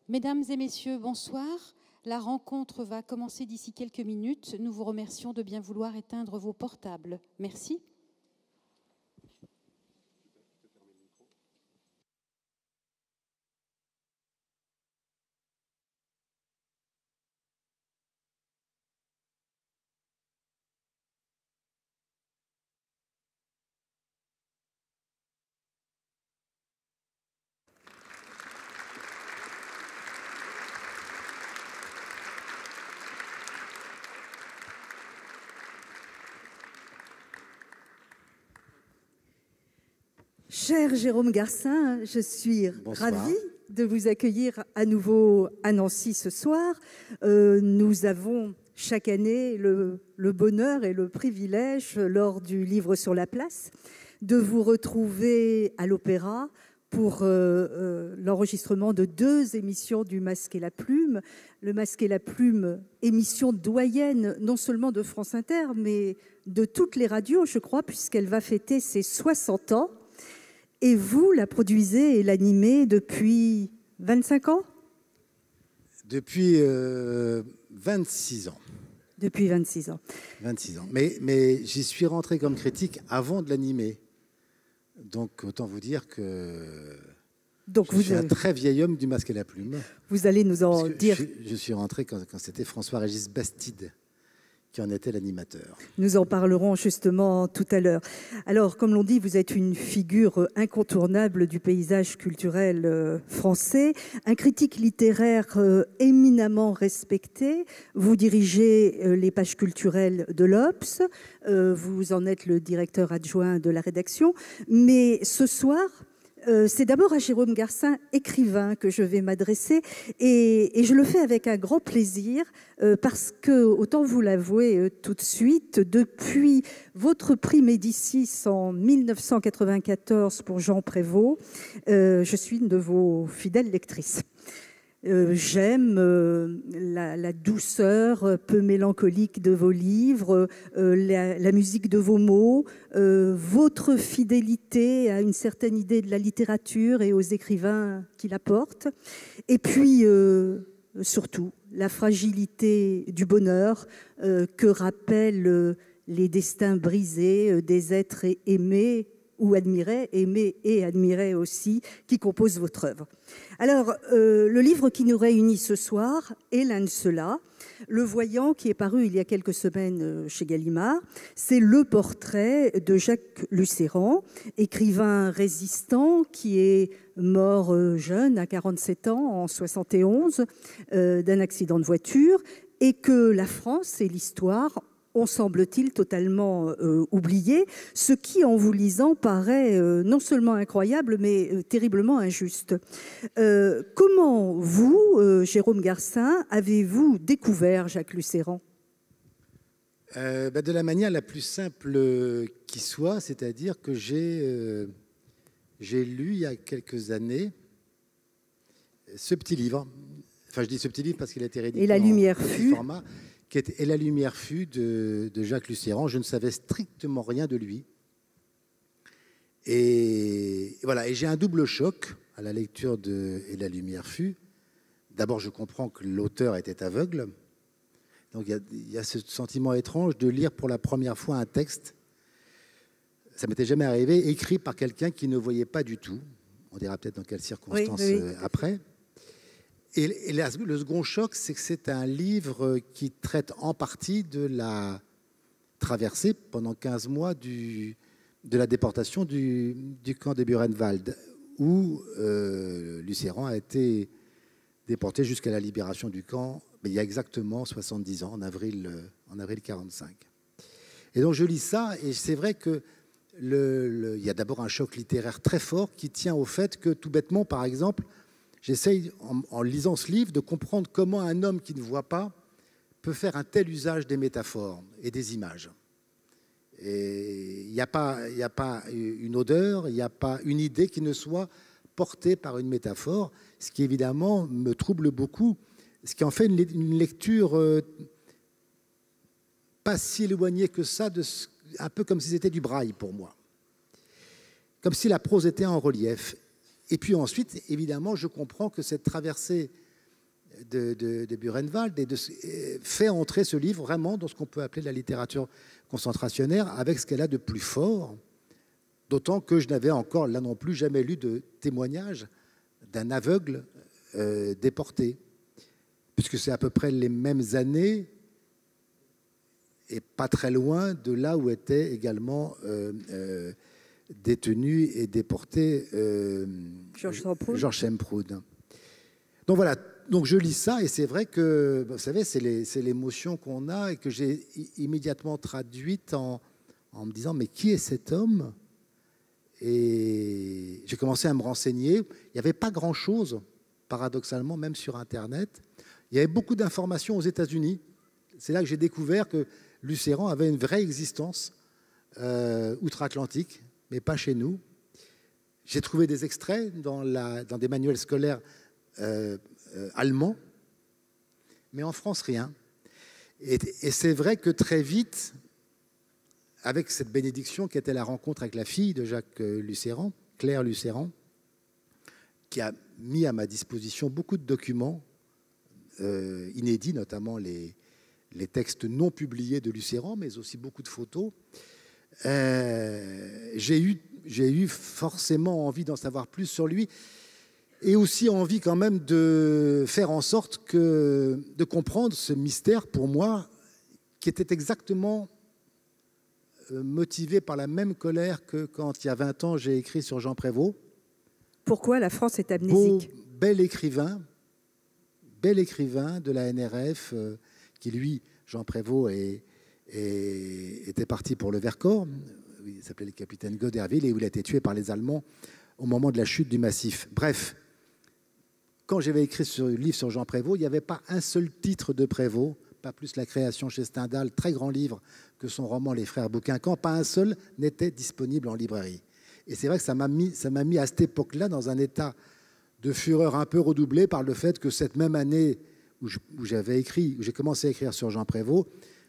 Mesdames et messieurs, bonsoir. La rencontre va commencer d'ici quelques minutes. Nous vous remercions de bien vouloir éteindre vos portables. Merci. Cher Jérôme Garcin, je suis Bonsoir. ravie de vous accueillir à nouveau à Nancy ce soir. Nous avons chaque année le bonheur et le privilège, lors du Livre sur la place, de vous retrouver à l'Opéra pour l'enregistrement de 2 émissions du Masque et la Plume. Le Masque et la Plume, émission doyenne non seulement de France Inter, mais de toutes les radios, je crois, puisqu'elle va fêter ses 60 ans. Et vous la produisez et l'animez depuis 25 ans? Depuis 26 ans. Depuis 26 ans. 26 ans. Mais j'y suis rentré comme critique avant de l'animer. Donc, autant vous dire que je suis un très vieil homme du Masque et la Plume. Vous allez nous en dire... Je suis rentré quand c'était François-Régis Bastide qui en était l'animateur. Nous en parlerons justement tout à l'heure. Alors, comme l'on dit, vous êtes une figure incontournable du paysage culturel français, un critique littéraire éminemment respecté. Vous dirigez les pages culturelles de l'Obs, vous en êtes le directeur adjoint de la rédaction. Mais ce soir, c'est d'abord à Jérôme Garcin, écrivain, que je vais m'adresser, et je le fais avec un grand plaisir parce que, autant vous l'avouer tout de suite, depuis votre prix Médicis en 1994 pour Jean Prévost, je suis une de vos fidèles lectrices. J'aime la douceur peu mélancolique de vos livres, la musique de vos mots, votre fidélité à une certaine idée de la littérature et aux écrivains qui la portent, et puis surtout la fragilité du bonheur que rappellent les destins brisés des êtres aimés ou admirés, aimés et admirés aussi, qui composent votre œuvre. Alors, le livre qui nous réunit ce soir est l'un de ceux-là. Le Voyant, qui est paru il y a quelques semaines chez Gallimard, c'est le portrait de Jacques Lucéran, écrivain résistant qui est mort jeune, à 47 ans, en 71, d'un accident de voiture, et que la France et l'histoire ont, semble-t-il, totalement oublié, ce qui, en vous lisant, paraît non seulement incroyable, mais terriblement injuste. Comment vous, Jérôme Garcin, avez-vous découvert Jacques Lucéran ? De la manière la plus simple qui soit, c'est-à-dire que j'ai lu il y a quelques années ce petit livre. Enfin, je dis ce petit livre parce qu'il a été réédité. Et la lumière en fut format, qui était Et la lumière fut de Jacques Lucéran. Je ne savais strictement rien de lui. Et voilà. Et j'ai un double choc à la lecture de Et la lumière fut. D'abord, je comprends que l'auteur était aveugle. Donc, il y a ce sentiment étrange de lire pour la première fois un texte. Ça m'était jamais arrivé, écrit par quelqu'un qui ne voyait pas du tout. On dira peut-être dans quelles circonstances après. Et le second choc, c'est que c'est un livre qui traite en partie de la traversée pendant 15 mois de la déportation du camp de Buchenwald, où Lucéran a été déporté jusqu'à la libération du camp, mais il y a exactement 70 ans, en avril 1945. Et donc je lis ça, et c'est vrai que il y a d'abord un choc littéraire très fort qui tient au fait que, tout bêtement, par exemple, j'essaye, en lisant ce livre, de comprendre comment un homme qui ne voit pas peut faire un tel usage des métaphores et des images. Et il n'y a pas une odeur, il n'y a pas une idée qui ne soit portée par une métaphore, ce qui évidemment me trouble beaucoup, ce qui en fait une lecture pas si éloignée que ça, un peu comme si c'était du braille pour moi. Comme si la prose était en relief. Et puis ensuite, évidemment, je comprends que cette traversée de Buchenwald et fait entrer ce livre vraiment dans ce qu'on peut appeler la littérature concentrationnaire avec ce qu'elle a de plus fort, d'autant que je n'avais encore, là non plus, jamais lu de témoignage d'un aveugle déporté, puisque c'est à peu près les mêmes années et pas très loin de là où était également détenu et déporté Georges Semproud. Donc voilà, donc je lis ça et c'est vrai que, vous savez, c'est l'émotion qu'on a et que j'ai immédiatement traduite en me disant mais qui est cet homme? Et j'ai commencé à me renseigner. Il n'y avait pas grand-chose, paradoxalement, même sur Internet. Il y avait beaucoup d'informations aux États-Unis. C'est là que j'ai découvert que Luce Errand avait une vraie existence outre-Atlantique, mais pas chez nous. J'ai trouvé des extraits dans des manuels scolaires allemands, mais en France, rien. Et c'est vrai que très vite, avec cette bénédiction qui était la rencontre avec la fille de Jacques Lucéran, Claire Lucéran, qui a mis à ma disposition beaucoup de documents inédits, notamment les textes non publiés de Lucéran, mais aussi beaucoup de photos. J'ai eu forcément envie d'en savoir plus sur lui et aussi envie quand même de faire en sorte de comprendre ce mystère pour moi qui était exactement motivé par la même colère que quand il y a 20 ans j'ai écrit sur Jean Prévost. Pourquoi la France est amnésique? Bel écrivain de la NRF qui lui, Jean Prévost, était parti pour le Vercors. Il s'appelait le capitaine Goderville et où il a été tué par les Allemands au moment de la chute du Massif. Bref, quand j'avais écrit ce livre sur Jean Prévost, il n'y avait pas un seul titre de Prévost, pas plus la création chez Stendhal, très grand livre, que son roman Les Frères Bouquincan, pas un seul n'était disponible en librairie. Et c'est vrai que ça m'a mis à cette époque-là dans un état de fureur un peu redoublé par le fait que cette même année où j'ai commencé à écrire sur Jean Prévost,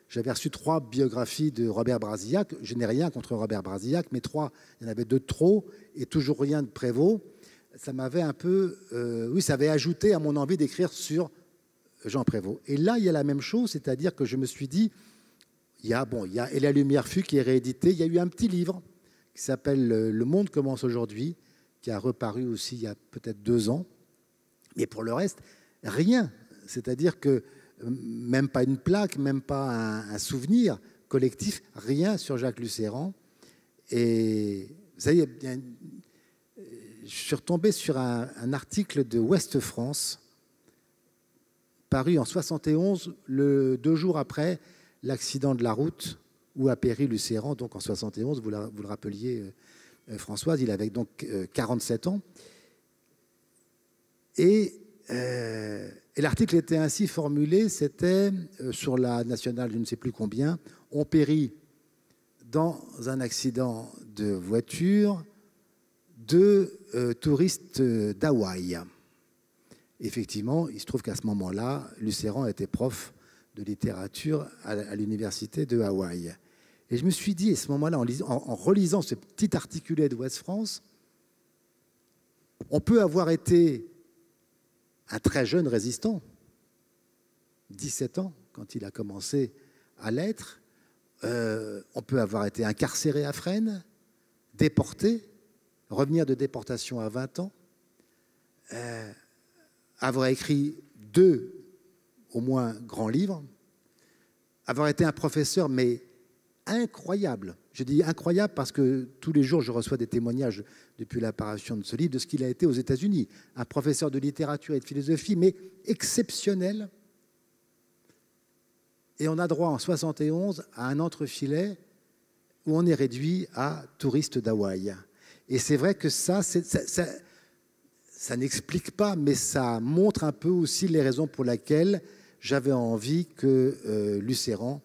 j'avais reçu 3 biographies de Robert Brasillac. Je n'ai rien contre Robert Brasillac, mais 3, il y en avait 2 de trop et toujours rien de Prévost. Ça m'avait un peu... ça avait ajouté à mon envie d'écrire sur Jean Prévost. Et là, il y a la même chose, c'est-à-dire que je me suis dit, il y a Et la lumière fut qui est réédité. Il y a eu un petit livre qui s'appelle Le monde commence aujourd'hui, qui a reparu aussi il y a peut-être 2 ans. Mais pour le reste, rien. C'est-à-dire que même pas une plaque, même pas un souvenir collectif, rien sur Jacques Lucéran. Et vous savez, je suis retombé sur un article de Ouest France, paru en 71, 2 jours après l'accident de la route où a péri Lucéran, donc en 71, vous le rappeliez, Françoise, il avait donc 47 ans. Et l'article était ainsi formulé, c'était sur la nationale, je ne sais plus combien, on périt dans un accident de voiture 2 touristes d'Hawaï. Effectivement, il se trouve qu'à ce moment-là, Lucéran était prof de littérature à l'université de Hawaï. Et je me suis dit, à ce moment-là, en relisant ce petit articulé de Ouest France, on peut avoir été un très jeune résistant, 17 ans, quand il a commencé à l'être. On peut avoir été incarcéré à Fresnes, déporté, revenir de déportation à 20 ans, avoir écrit 2, au moins, grands livres, avoir été un professeur, mais incroyable. Je dis incroyable parce que tous les jours, je reçois des témoignages depuis l'apparition de ce livre de ce qu'il a été aux États-Unis. Un professeur de littérature et de philosophie, mais exceptionnel. Et on a droit en 71 à un entrefilet où on est réduit à touriste d'Hawaï. Et c'est vrai que ça n'explique pas, mais ça montre un peu aussi les raisons pour lesquelles j'avais envie que Lucéran,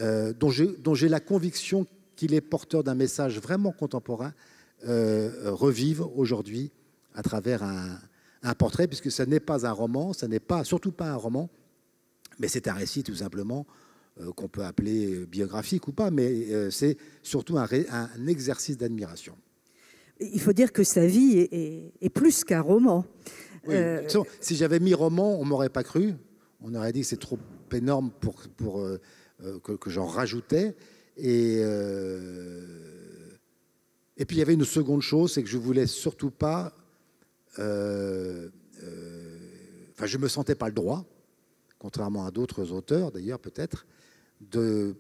dont j'ai la conviction qu'il est porteur d'un message vraiment contemporain, revive aujourd'hui à travers un portrait, puisque ce n'est pas un roman, ce n'est surtout pas un roman, mais c'est un récit tout simplement qu'on peut appeler biographique ou pas, mais c'est surtout un exercice d'admiration. Il faut dire que sa vie est plus qu'un roman. Oui. Si j'avais mis roman, on m'aurait pas cru. On aurait dit que c'est trop énorme que j'en rajoutais. Et puis il y avait une seconde chose, c'est que je voulais surtout pas. Enfin, je me sentais pas le droit, contrairement à d'autres auteurs d'ailleurs peut-être, de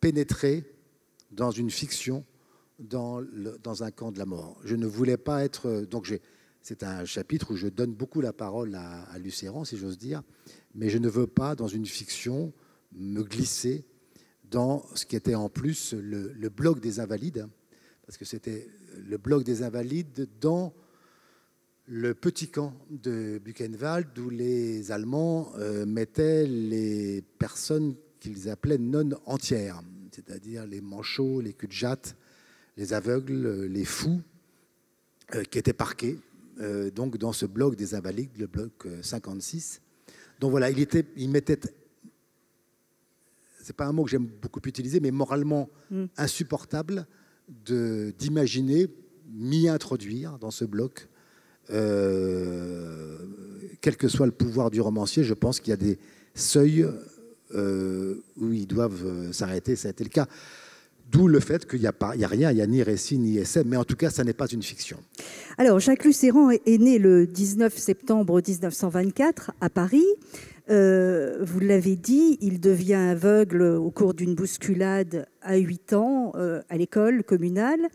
pénétrer dans une fiction, dans un camp de la mort. Je ne voulais pas être... Donc c'est un chapitre où je donne beaucoup la parole à Lucéran, si j'ose dire, mais je ne veux pas, dans une fiction, me glisser dans ce qui était en plus le bloc des Invalides, parce que c'était le bloc des Invalides dans le petit camp de Buchenwald, où les Allemands mettaient les personnes qu'ils appelaient non entières, c'est-à-dire les manchots, les cul-de-jatte, les aveugles, les fous, qui étaient parqués donc dans ce bloc des Invalides, le bloc 56. Donc voilà, il mettait, c'est pas un mot que j'aime beaucoup utiliser, mais moralement insupportable d'imaginer m'y introduire dans ce bloc. Quel que soit le pouvoir du romancier, je pense qu'il y a des seuils où ils doivent s'arrêter. Ça a été le cas. D'où le fait qu'il n'y a rien, il n'y a ni récit ni essai, mais en tout cas, ça n'est pas une fiction. Alors, Jacques Lucéran est né le 19 septembre 1924 à Paris. Vous l'avez dit, il devient aveugle au cours d'une bousculade à 8 ans à l'école communale.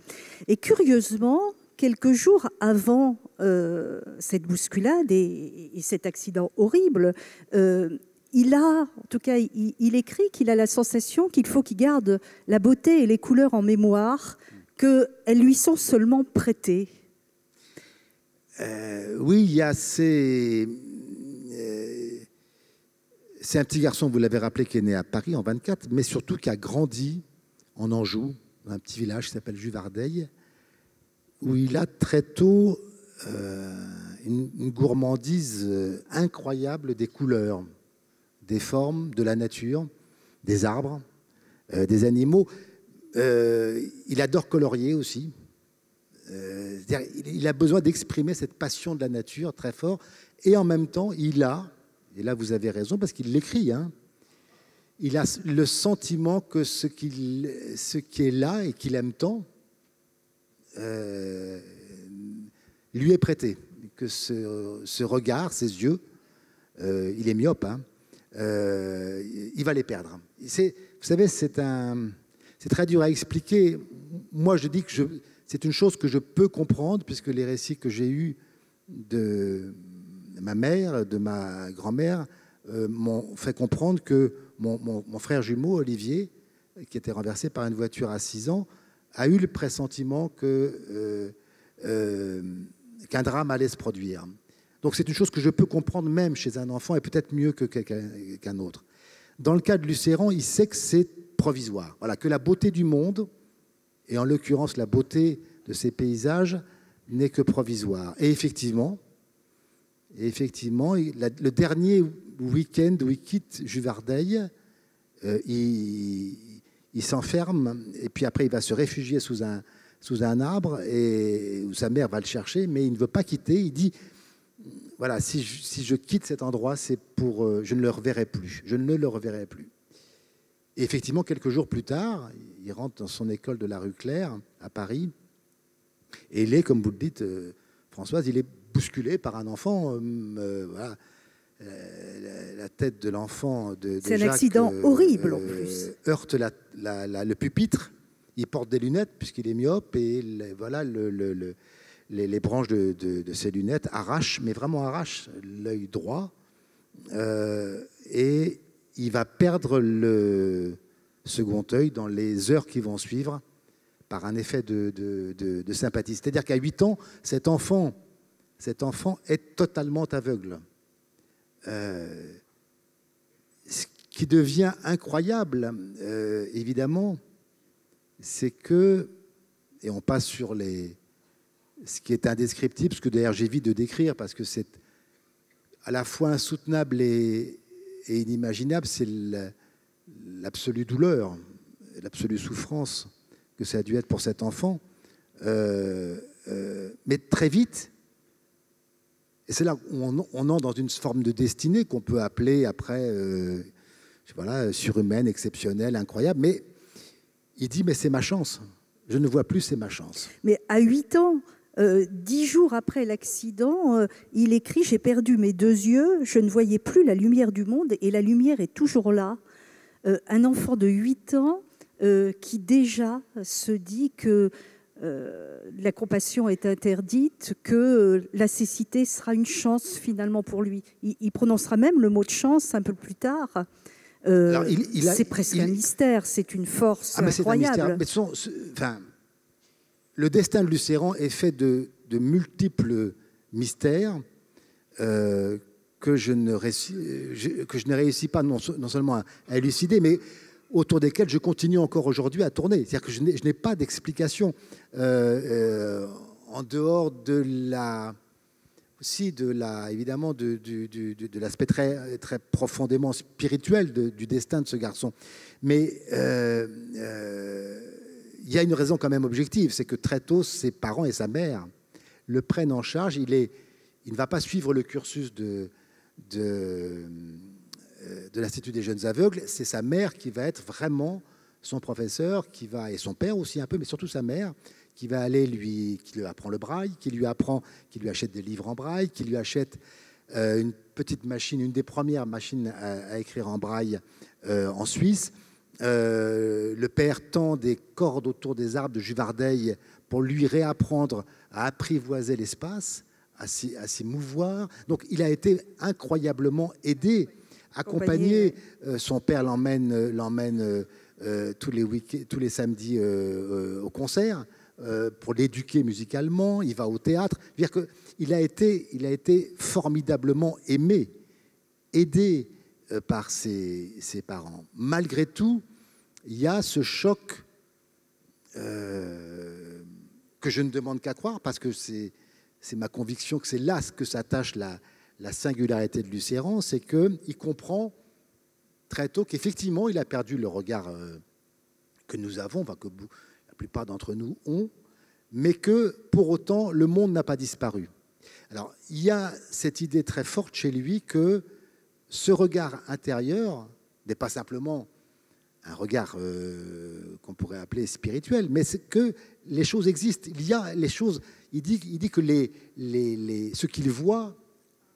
Et curieusement, quelques jours avant cette bousculade et cet accident horrible, il écrit qu'il a la sensation qu'il faut qu'il garde la beauté et les couleurs en mémoire, qu'elles lui sont seulement prêtées. Oui, il y a c'est un petit garçon, vous l'avez rappelé, qui est né à Paris en 24, mais surtout qui a grandi en Anjou, dans un petit village qui s'appelle Juvardeil, où il a très tôt une gourmandise incroyable des couleurs, des formes, de la nature, des arbres, des animaux. Il adore colorier aussi. Il a besoin d'exprimer cette passion de la nature très fort. Et en même temps, et là vous avez raison, parce qu'il l'écrit, il a le sentiment que ce qui est là et qu'il aime tant lui est prêté. Que ce regard, ces yeux, il est myope, il va les perdre. Vous savez, c'est très dur à expliquer. Moi, je dis que c'est une chose que je peux comprendre, puisque les récits que j'ai eus de ma mère, de ma grand-mère, m'ont fait comprendre que mon frère jumeau, Olivier, qui était renversé par une voiture à 6 ans, a eu le pressentiment qu'un drame allait se produire. Donc c'est une chose que je peux comprendre même chez un enfant, et peut-être mieux qu'un autre. Dans le cas de Lucéran, il sait que c'est provisoire. Voilà, que la beauté du monde, et en l'occurrence la beauté de ces paysages, n'est que provisoire. Et effectivement, le dernier week-end où il quitte Juvardeil, il s'enferme, et puis après il va se réfugier sous un arbre, et où sa mère va le chercher, mais il ne veut pas quitter. Il dit, voilà, si je quitte cet endroit, c'est pour... je ne le reverrai plus. Je ne le reverrai plus. Et effectivement, quelques jours plus tard, il rentre dans son école de la rue Claire, à Paris, et il est, comme vous le dites, Françoise, il est bousculé par un enfant. Voilà. La tête de l'enfant de C'est Jacques, un accident horrible, en plus. Heurte le pupitre. Il porte des lunettes, puisqu'il est myope, et voilà, les branches de ses lunettes arrachent, mais vraiment arrachent l'œil droit. Et il va perdre le second œil dans les heures qui vont suivre par un effet de sympathie. C'est-à-dire qu'à 8 ans, cet enfant est totalement aveugle. Ce qui devient incroyable, évidemment, c'est que, et on passe sur ce qui est indescriptible, ce que d'ailleurs j'évite de décrire parce que c'est à la fois insoutenable et inimaginable, c'est l'absolue douleur, l'absolue souffrance que ça a dû être pour cet enfant. Mais très vite, il y a une Et c'est là où on entre dans une forme de destinée qu'on peut appeler après, voilà, surhumaine, exceptionnelle, incroyable. Mais il dit, mais c'est ma chance. Je ne vois plus, c'est ma chance. Mais à 8 ans, 10 jours après l'accident, il écrit « J'ai perdu mes 2 yeux, je ne voyais plus la lumière du monde et la lumière est toujours là ». Un enfant de 8 ans qui déjà se dit que la compassion est interdite, que la cécité sera une chance finalement pour lui. Il prononcera même le mot de chance un peu plus tard. C'est presque un mystère, c'est une force incroyable. Mais le destin de Lucéran est fait de multiples mystères que je ne réussis pas non seulement à élucider, mais autour desquels je continue encore aujourd'hui à tourner. C'est-à-dire que je n'ai pas d'explication en dehors évidemment de l'aspect très, très profondément spirituel du destin de ce garçon. Mais il y a une raison quand même objective, c'est que très tôt, ses parents et sa mère le prennent en charge. Il ne va pas suivre le cursus de l'Institut des jeunes aveugles. C'est sa mère qui va être vraiment son professeur, et son père aussi un peu, mais surtout sa mère, qui lui apprend le braille, qui lui achète des livres en braille, qui lui achète une petite machine, une des premières machines à écrire en braille en Suisse. Le père tend des cordes autour des arbres de Juvardeil pour lui réapprendre à apprivoiser l'espace, à s'y mouvoir. Donc il a été incroyablement aidé, accompagné. Son père l'emmène tous les samedis au concert pour l'éduquer musicalement. Il va au théâtre. Il a été formidablement aimé, aidé par ses parents. Malgré tout, il y a ce choc que je ne demande qu'à croire, parce que c'est ma conviction que c'est là que s'attache la singularité de Lucéran, c'est qu'il comprend très tôt qu'effectivement, il a perdu le regard que nous avons, enfin, que la plupart d'entre nous ont, mais que pour autant, le monde n'a pas disparu. Alors, il y a cette idée très forte chez lui que ce regard intérieur n'est pas simplement un regard qu'on pourrait appeler spirituel, mais c'est que les choses existent. Il y a les choses. Il dit que ce qu'il voit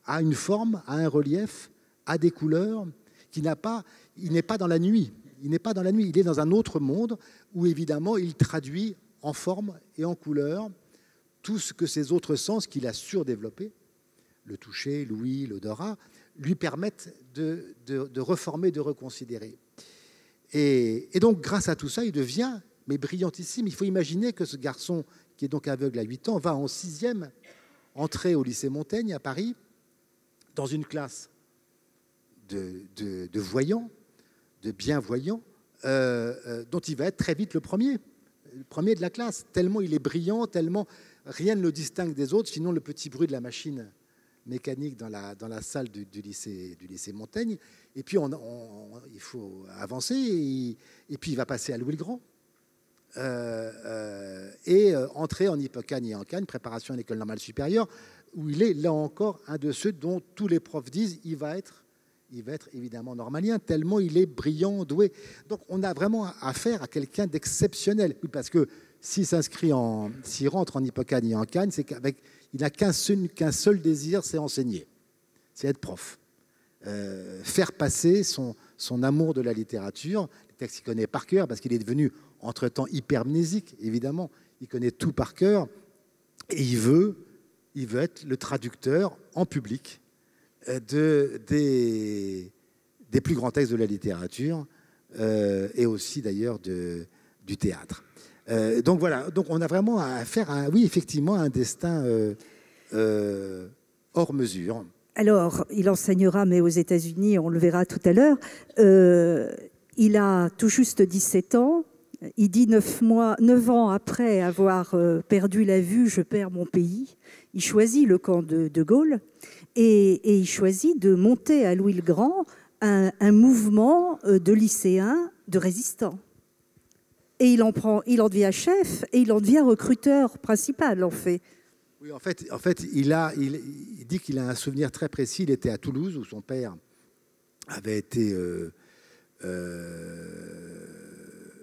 a une forme, a un relief, a des couleurs, il n'est pas dans la nuit. Il n'est pas dans la nuit. Il est dans un autre monde où évidemment il traduit en forme et en couleur tout ce que ces autres sens qu'il a surdéveloppés, le toucher, l'ouïe, l'odorat, lui permettent de reformer, de reconsidérer. Et donc, grâce à tout ça, il devient brillantissime. Il faut imaginer que ce garçon, qui est donc aveugle à 8 ans, va en 6e entrer au lycée Montaigne à Paris, dans une classe de voyants, de bienvoyants, dont il va être très vite le premier de la classe, tellement il est brillant, tellement rien ne le distingue des autres, sinon le petit bruit de la machine mécanique dans la salle du lycée Montaigne. Et puis, il faut avancer, et puis il va passer à Louis-le-Grand, et entrer en Hippocagne et en Cagne, préparation à l'école normale supérieure, où il est, là encore, un de ceux dont tous les profs disent il va être évidemment normalien, tellement il est brillant, doué. Donc, on a vraiment affaire à quelqu'un d'exceptionnel. Oui, parce que s'il rentre en Hippocagne et en Cagne, c'est qu'il n'a qu'un seul désir, c'est enseigner, c'est être prof. Faire passer son amour de la littérature, les textes qu'il connaît par cœur, parce qu'il est devenu, entre-temps, hypermnésique, évidemment. Il connaît tout par cœur, et il veut être le traducteur en public des plus grands textes de la littérature, et aussi d'ailleurs du théâtre. Donc voilà, donc on a vraiment affaire à un destin hors mesure. Alors, il enseignera, mais aux États-Unis, on le verra tout à l'heure. Il a tout juste 17 ans. Il dit 9 ans après avoir perdu la vue, je perds mon pays. Il choisit le camp de Gaulle et il choisit de monter à Louis-le-Grand un mouvement de lycéens, de résistants. Et il en devient chef et il en devient recruteur principal, en fait. Oui, en fait il dit qu'il a un souvenir très précis. Il était à Toulouse, où son père avait été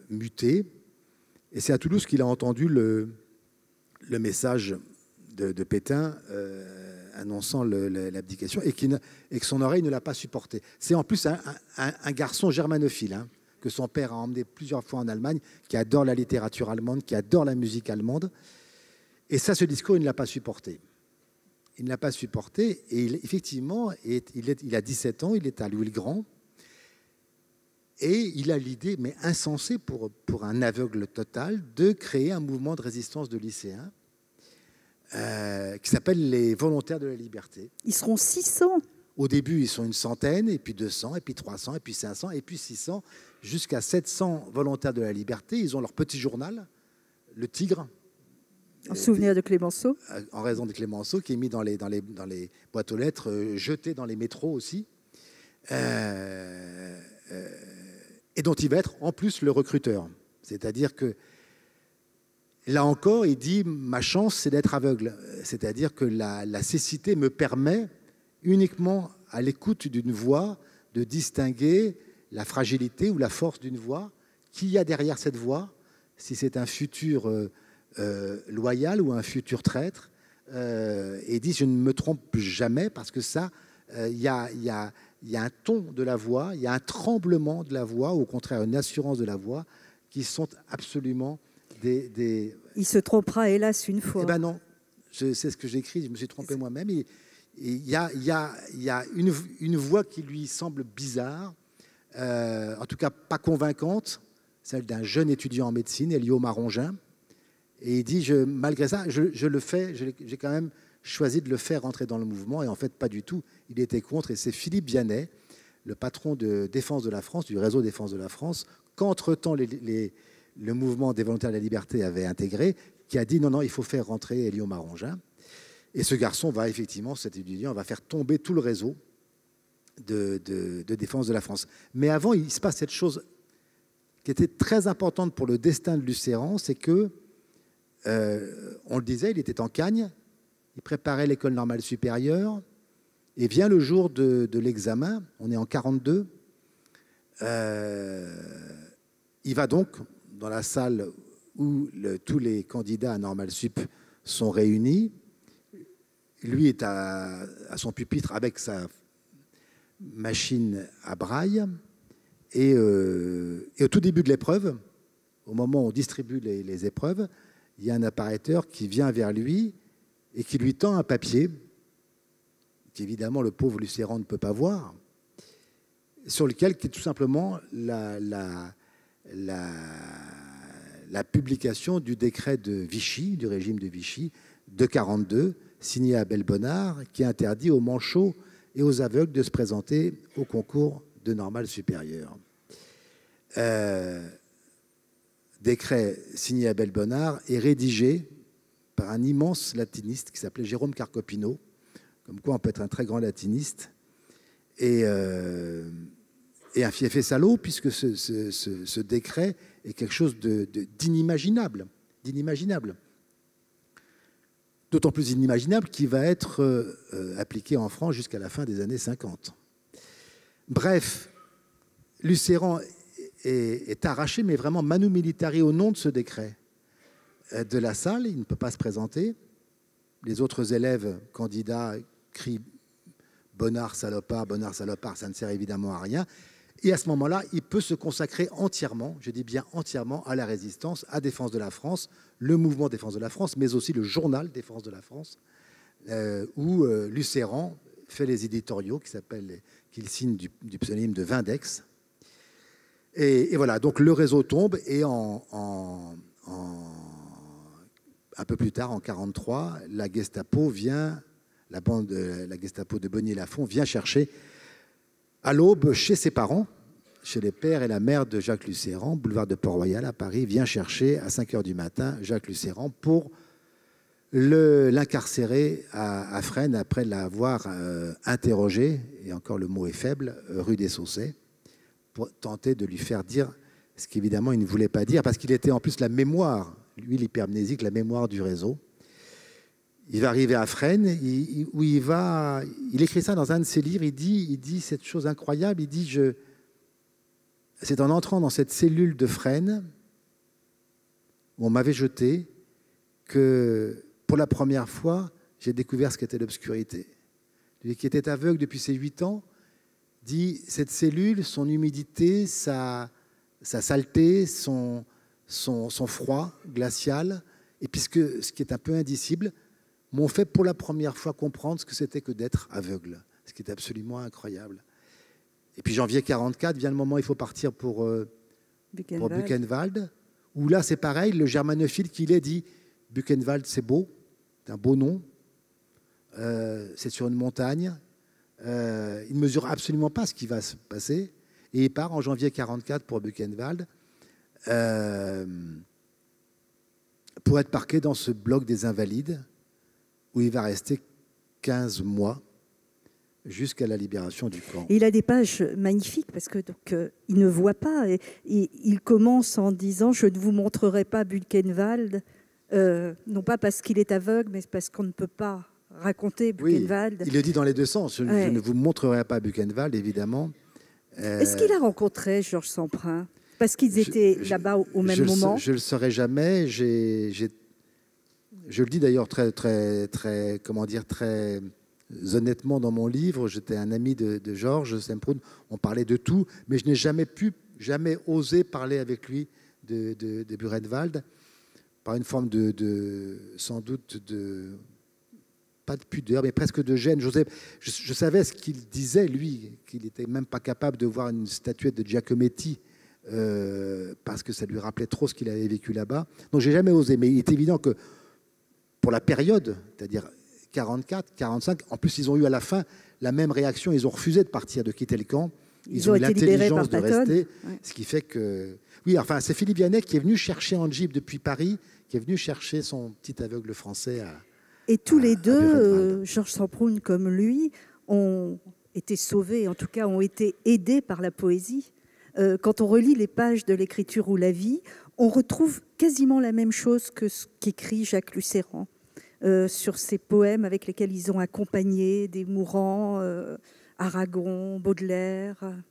muté. Et c'est à Toulouse qu'il a entendu le message de Pétain annonçant l'abdication, et que son oreille ne l'a pas supporté. C'est en plus un garçon germanophile, hein, que son père a emmené plusieurs fois en Allemagne, qui adore la littérature allemande, qui adore la musique allemande. Et ça, ce discours, il ne l'a pas supporté. Il ne l'a pas supporté. Et effectivement, il a 17 ans, il est à Louis-le-Grand. Et il a l'idée, mais insensée pour un aveugle total, de créer un mouvement de résistance de lycéens qui s'appelle les Volontaires de la Liberté. Ils seront 600. Au début, ils sont une centaine, et puis 200, et puis 300, et puis 500, et puis 600, jusqu'à 700 Volontaires de la Liberté. Ils ont leur petit journal, Le Tigre. En souvenir de Clémenceau. En raison de Clémenceau, qui est mis dans les boîtes aux lettres, jeté dans les métros aussi. Et dont il va être en plus le recruteur. C'est-à-dire que, là encore, il dit « ma chance, c'est d'être aveugle ». C'est-à-dire que la cécité me permet, uniquement à l'écoute d'une voix, de distinguer la fragilité ou la force d'une voix, qui y a derrière cette voix, si c'est un futur loyal ou un futur traître. Et il dit « je ne me trompe jamais » parce que ça, il y a un ton de la voix, il y a un tremblement de la voix, ou au contraire une assurance de la voix, qui sont absolument des... Il se trompera hélas une fois. Eh ben non, c'est ce que j'écris, je me suis trompé moi-même. Il y a une voix qui lui semble bizarre, en tout cas pas convaincante, celle d'un jeune étudiant en médecine, Elio Marongin. Et il dit, malgré ça, je le fais, j'ai quand même choisi de le faire rentrer dans le mouvement, et en fait pas du tout, il était contre. Et c'est Philippe Bianet, le patron de Défense de la France, du réseau Défense de la France, qu'entre-temps le mouvement des Volontaires de la Liberté avait intégré, qui a dit non, il faut faire rentrer Elio Marongin. Et ce garçon va effectivement, cet étudiant, va faire tomber tout le réseau de Défense de la France. Mais avant, il se passe cette chose qui était très importante pour le destin de Lucéran, c'est que, on le disait, il était en Cagne, il préparait l'école normale supérieure, et vient le jour de l'examen, on est en 42, il va donc dans la salle où tous les candidats à Normal Sup sont réunis. Lui est à son pupitre avec sa machine à braille, et au tout début de l'épreuve, au moment où on distribue les épreuves, il y a un apparateur qui vient vers lui et qui lui tend un papier qu'évidemment le pauvre Lucéran ne peut pas voir, sur lequel qui est tout simplement la publication du décret de Vichy, du régime de Vichy, de 42, signé à Belbonnard, qui interdit aux manchots et aux aveugles de se présenter au concours de Normale supérieure. Décret signé à Belbonnard et rédigé par un immense latiniste qui s'appelait Jérôme Carcopino, comme quoi on peut être un très grand latiniste, et un fiefé salaud, puisque ce décret est quelque chose d'inimaginable, d'autant plus inimaginable qu'il va être appliqué en France jusqu'à la fin des années 50. Bref, Lucéran est arraché, mais vraiment manu militari, au nom de ce décret, de la salle. Il ne peut pas se présenter. Les autres élèves candidats crient « Bonnard, salopard », ça ne sert évidemment à rien. Et à ce moment-là, il peut se consacrer entièrement, je dis bien entièrement, à la résistance, à Défense de la France, le mouvement Défense de la France, mais aussi le journal Défense de la France, où Lucéran fait les éditoriaux qu'il signe du pseudonyme de Vindex. Et voilà, donc le réseau tombe, et un peu plus tard, en 1943, la Gestapo vient, la Gestapo de Bonnier-Lafont vient chercher à l'aube chez ses parents, chez les pères et la mère de Jacques Lucéran, boulevard de Port-Royal à Paris, vient chercher à 5 h du matin Jacques Lucéran pour l'incarcérer à Fresnes après l'avoir interrogé, et encore le mot est faible, rue des Saussets, pour tenter de lui faire dire ce qu'évidemment il ne voulait pas dire, parce qu'il était en plus la mémoire, lui l'hypermnésique, la mémoire du réseau. il va arriver à Fresnes, où il écrit ça dans un de ses livres, il dit cette chose incroyable, il dit, c'est en entrant dans cette cellule de Fresnes, où on m'avait jeté, que pour la première fois, j'ai découvert ce qu'était l'obscurité. Lui qui était aveugle depuis ses 8 ans, dit, cette cellule, son humidité, sa saleté, son froid glacial, et puisque ce qui est un peu indicible, m'ont fait pour la première fois comprendre ce que c'était que d'être aveugle, ce qui est absolument incroyable. Et puis janvier 44, vient le moment où il faut partir pour Buchenwald, où là c'est pareil, le germanophile qu'il est dit, Buchenwald c'est beau, c'est un beau nom, c'est sur une montagne, il ne mesure absolument pas ce qui va se passer, et il part en janvier 44 pour Buchenwald, pour être parqué dans ce bloc des Invalides, où il va rester 15 mois jusqu'à la libération du camp. Et il a des pages magnifiques parce que il ne voit pas. Et il commence en disant « Je ne vous montrerai pas Buchenwald », non pas parce qu'il est aveugle, mais parce qu'on ne peut pas raconter Buchenwald. Oui, il le dit dans les deux sens. Je ne vous montrerai pas Buchenwald, évidemment. Est-ce qu'il a rencontré Georges Semprin? Parce qu'ils étaient là-bas au même moment. Je ne le saurais jamais. Je le dis d'ailleurs très honnêtement dans mon livre. J'étais un ami de Georges Semprún. On parlait de tout, mais je n'ai jamais osé parler avec lui de Buchenwald, par une forme sans doute pas de pudeur, mais presque de gêne. Je savais ce qu'il disait, lui, qu'il n'était même pas capable de voir une statuette de Giacometti parce que ça lui rappelait trop ce qu'il avait vécu là-bas. Donc, j'ai jamais osé. Mais il est évident que pour la période, c'est-à-dire 44, 45, en plus, ils ont eu à la fin la même réaction. Ils ont refusé de partir, de quitter le camp. Ils ont eu l'intelligence de rester. Ouais. Ce qui fait que... Oui, enfin, c'est Philippe Vianney qui est venu chercher en jeep depuis Paris, qui est venu chercher son petit aveugle français à... Et tous les deux, Georges Semprún comme lui, ont été sauvés, en tout cas ont été aidés par la poésie. Quand on relit les pages de l'Écriture ou la vie, on retrouve quasiment la même chose que ce qu'écrit Jacques Lucéran sur ces poèmes avec lesquels ils ont accompagné des mourants, Aragon, Baudelaire.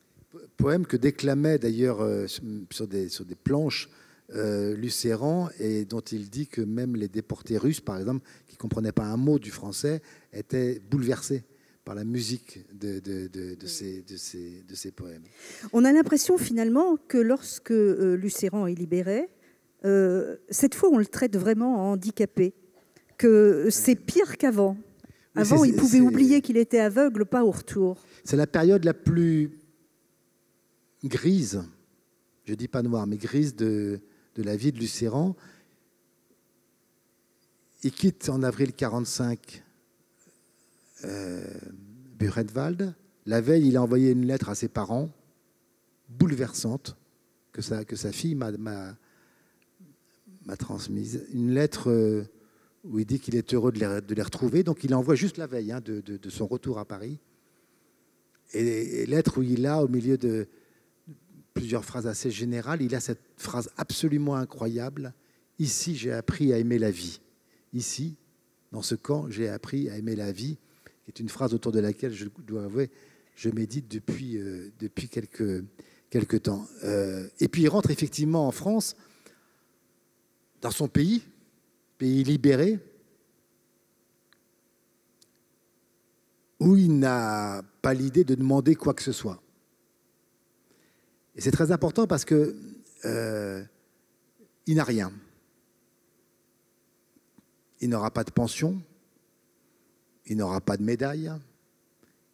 Poèmes que déclamait d'ailleurs sur des planches Lucéran, et dont il dit que même les déportés russes, par exemple, qui ne comprenaient pas un mot du français, étaient bouleversés par la musique de ces poèmes. On a l'impression finalement que lorsque Lucéran est libéré, cette fois on le traite vraiment handicapé, que c'est pire qu'avant. Avant, il pouvait oublier qu'il était aveugle, pas au retour. C'est la période la plus grise, je ne dis pas noire, mais grise de la vie de Lucéran. Il quitte en avril 1945 Buchenwald. La veille, il a envoyé une lettre à ses parents, bouleversante, que sa fille m'a transmise. Une lettre où il dit qu'il est heureux de les retrouver. Donc il envoie juste la veille de son retour à Paris. Et lettre où il a, au milieu de plusieurs phrases assez générales, il a cette phrase absolument incroyable. « Ici, j'ai appris à aimer la vie. » Ici, dans ce camp, j'ai appris à aimer la vie, qui est une phrase autour de laquelle, je dois avouer, je médite depuis quelques temps. Et puis il rentre effectivement en France, dans son pays libéré, où il n'a pas l'idée de demander quoi que ce soit. Et c'est très important parce que il n'a rien. Il n'aura pas de pension, il n'aura pas de médaille,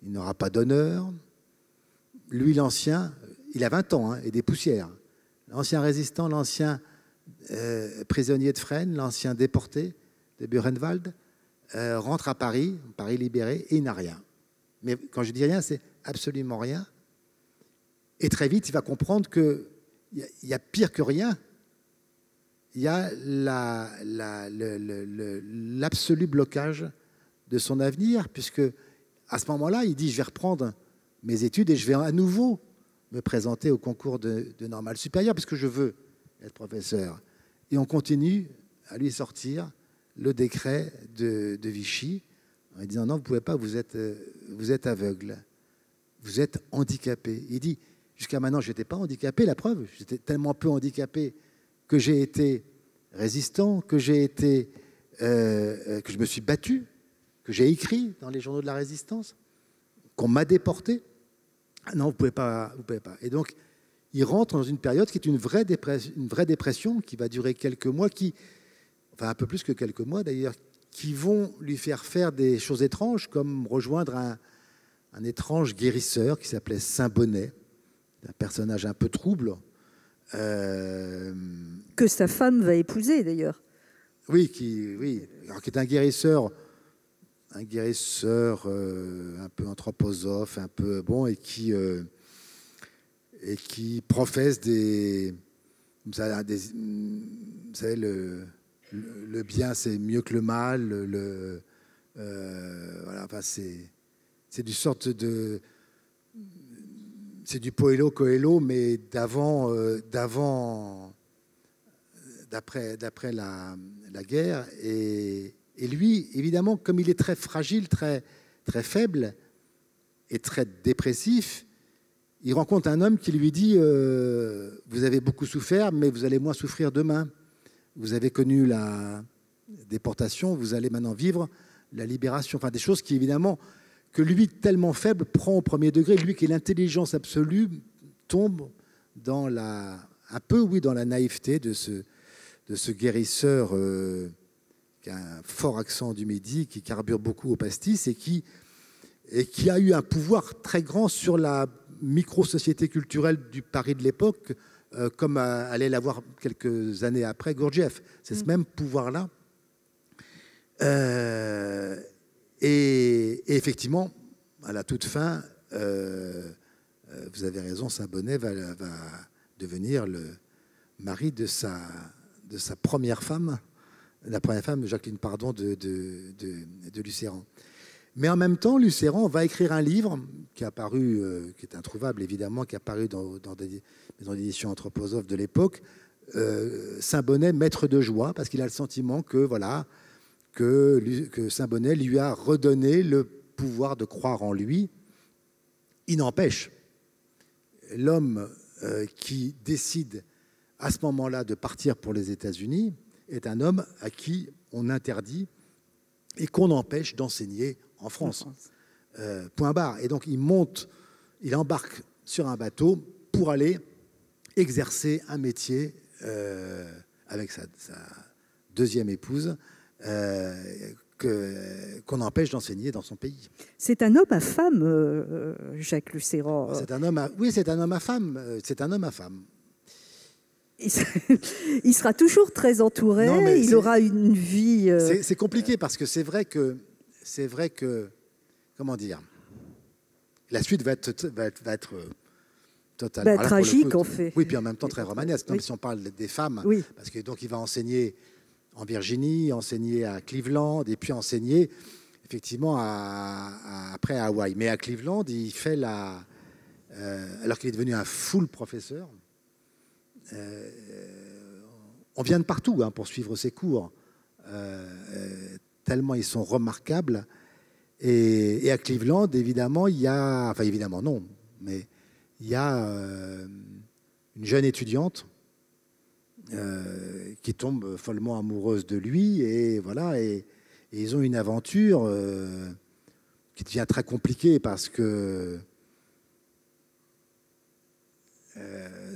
il n'aura pas d'honneur. Lui, l'ancien, il a 20 ans et des poussières. L'ancien résistant, l'ancien prisonnier de Fresnes, l'ancien déporté de Buchenwald, rentre à Paris libéré, et il n'a rien. Mais quand je dis rien, c'est absolument rien. Et très vite, il va comprendre qu'il y a pire que rien. Il y a l'absolu blocage de son avenir, puisque à ce moment-là, il dit « je vais reprendre mes études et je vais à nouveau me présenter au concours de normale supérieure, puisque je veux être professeur ». Et on continue à lui sortir le décret de Vichy en disant non, vous ne pouvez pas, vous êtes aveugle, vous êtes handicapé. Il dit, jusqu'à maintenant, je n'étais pas handicapé, la preuve, j'étais tellement peu handicapé que j'ai été résistant, que je me suis battu, que j'ai écrit dans les journaux de la résistance, qu'on m'a déporté. Ah non, vous ne pouvez pas, vous pouvez pas. Et donc, il rentre dans une période qui est une vraie dépression qui va durer quelques mois, enfin un peu plus que quelques mois d'ailleurs, qui vont lui faire des choses étranges, comme rejoindre un étrange guérisseur qui s'appelait Saint-Bonnet, un personnage un peu trouble. Que sa femme va épouser d'ailleurs. Oui, qui est un guérisseur un peu anthroposophe, un peu bon, et qui professe vous savez, le bien c'est mieux que le mal, voilà, enfin c'est du sorte de, c'est du Poelo Coelho, mais d'après la guerre. Et lui, évidemment, comme il est très fragile, très, très faible et très dépressif, il rencontre un homme qui lui dit vous avez beaucoup souffert, mais vous allez moins souffrir demain. Vous avez connu la déportation, vous allez maintenant vivre la libération. Enfin, des choses qui, évidemment, que lui, tellement faible, prend au premier degré. Lui, qui est l'intelligence absolue, tombe dans un peu, oui, dans la naïveté de ce guérisseur qui a un fort accent du Midi, qui carbure beaucoup au pastis et qui a eu un pouvoir très grand sur la micro-société culturelle du Paris de l'époque, comme allait l'avoir quelques années après Gurdjieff. C'est ce même pouvoir-là. Et effectivement, à la toute fin, vous avez raison, Saint-Bonnet va devenir le mari de sa première femme, la première femme, Jacqueline Pardon, de Lucéran. Mais en même temps, Lucéran va écrire un livre qui est apparu, qui est introuvable évidemment, qui est apparu dans des maisons d'édition anthroposophes de l'époque, Saint-Bonnet, maître de joie, parce qu'il a le sentiment que, voilà, que Saint-Bonnet lui a redonné le pouvoir de croire en lui. Il n'empêche, l'homme qui décide à ce moment-là de partir pour les États-Unis est un homme à qui on interdit et qu'on empêche d'enseigner en France. Point barre. Et donc il embarque sur un bateau pour aller exercer un métier avec sa deuxième épouse qu'on empêche d'enseigner dans son pays. C'est un homme à femme, Jacques Lucéran. C'est un homme à, oui, c'est un homme à femme. C'est un homme à femme. Il sera toujours très entouré, non, il aura une vie... C'est compliqué parce que c'est vrai que, comment dire, la suite va être totale. Tragique, en fait. Oui, puis en même temps très romanesque. Oui. Si on parle des femmes, oui. Parce que donc il va enseigner en Virginie, enseigner à Cleveland, et puis enseigner effectivement après à Hawaï. Mais à Cleveland, il fait alors qu'il est devenu un full professeur, on vient de partout pour suivre ses cours, tellement ils sont remarquables. Et à Cleveland, évidemment, il y a... Enfin, évidemment, non, mais il y a une jeune étudiante qui tombe follement amoureuse de lui, et voilà, et ils ont une aventure qui devient très compliquée parce que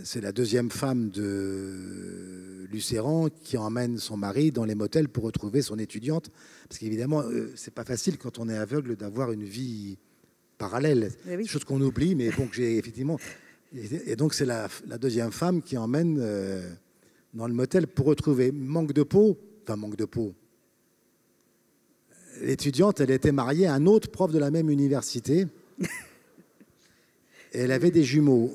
c'est la deuxième femme de Lucéran qui emmène son mari dans les motels pour retrouver son étudiante. Parce qu'évidemment, c'est pas facile quand on est aveugle d'avoir une vie parallèle. Oui. C'est chose qu'on oublie, mais bon, j'ai effectivement... Et donc, c'est la deuxième femme qui emmène dans le motel pour retrouver. Manque de peau. L'étudiante, elle était mariée à un autre prof de la même université. Et elle avait des jumeaux.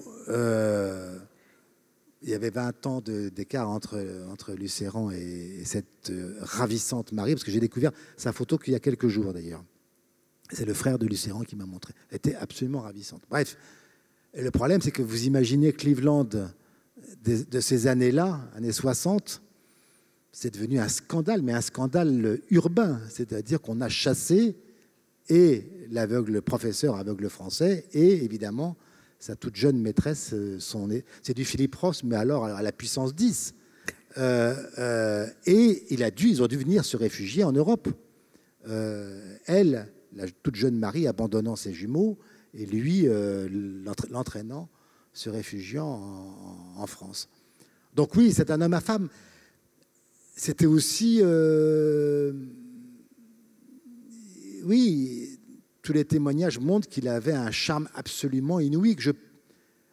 Il y avait 20 ans d'écart entre Lucéran et cette ravissante Marie, parce que j'ai découvert sa photo qu'il y a quelques jours d'ailleurs. C'est le frère de Lucéran qui m'a montré. Elle était absolument ravissante. Bref, et le problème, c'est que vous imaginez Cleveland de ces années-là, années 60, c'est devenu un scandale, mais un scandale urbain, c'est-à-dire qu'on a chassé et l'aveugle professeur aveugle français et évidemment sa toute jeune maîtresse, c'est du Philippe Ross, mais alors à la puissance 10. Et ils ont dû venir se réfugier en Europe. Elle, la toute jeune Marie, abandonnant ses jumeaux, et lui, l'entraînant, se réfugiant en France. Donc oui, c'est un homme à femme. C'était aussi... oui, tous les témoignages montrent qu'il avait un charme absolument inouï,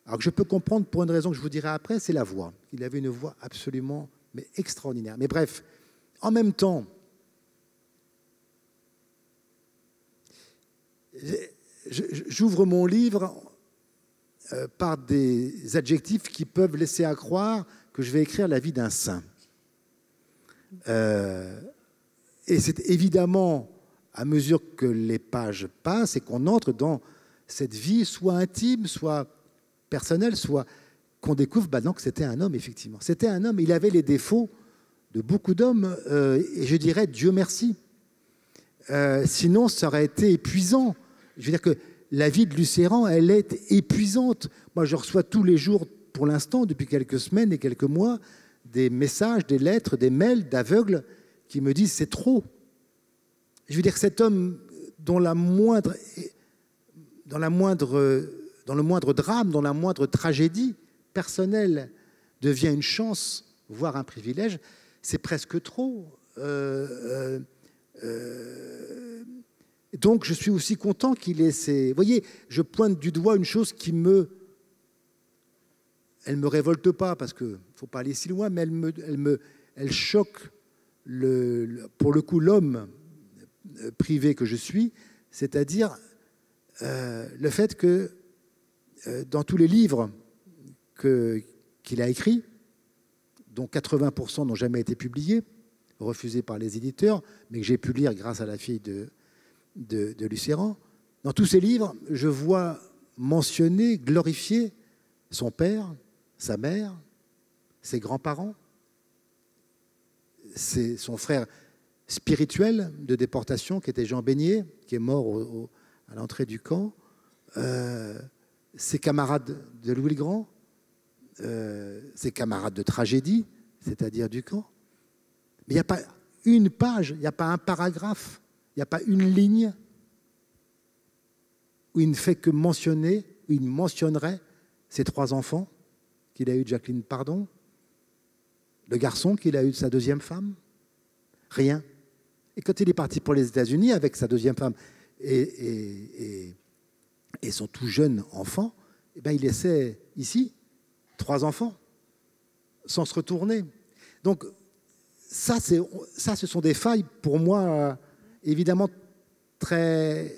alors que je peux comprendre pour une raison que je vous dirai après, c'est la voix. Il avait une voix absolument mais extraordinaire. Mais bref, en même temps, j'ouvre mon livre par des adjectifs qui peuvent laisser à croire que je vais écrire la vie d'un saint. Et c'est évidemment, à mesure que les pages passent et qu'on entre dans cette vie, soit intime, soit personnelle, soit qu'on découvre non, que c'était un homme, effectivement. C'était un homme, il avait les défauts de beaucoup d'hommes, et je dirais Dieu merci. Sinon, ça aurait été épuisant. Je veux dire que la vie de Lucéran, elle est épuisante. Moi, je reçois tous les jours, pour l'instant, depuis quelques semaines et quelques mois, des messages, des lettres, des mails d'aveugles qui me disent c'est trop. Je veux dire que cet homme, dans le moindre drame, dans la moindre tragédie personnelle, devient une chance, voire un privilège, c'est presque trop. Donc je suis aussi content qu'il ait ces... Vous voyez, je pointe du doigt une chose qui elle me révolte pas, parce qu'il ne faut pas aller si loin, mais elle choque, pour le coup, l'homme privé que je suis, c'est-à-dire le fait que dans tous les livres qu'il a écrits, dont 80% n'ont jamais été publiés, refusés par les éditeurs, mais que j'ai pu lire grâce à la fille de Lucéran, dans tous ces livres, je vois mentionner, glorifier son père, sa mère, ses grands-parents, son frère spirituel de déportation, qui était Jean Beignet, qui est mort à l'entrée du camp, ses camarades de Louis le Grand, ses camarades de tragédie, c'est-à-dire du camp. Mais il n'y a pas une page, il n'y a pas un paragraphe, il n'y a pas une ligne où il ne fait que mentionner, où il mentionnerait ses 3 enfants qu'il a eu de Jacqueline Pardon, le garçon qu'il a eu de sa 2e femme. Rien. Et quand il est parti pour les États-Unis avec sa 2e femme et son tout jeune enfant, eh ben, il laissait ici 3 enfants sans se retourner. Donc ça, ce sont des failles pour moi évidemment très,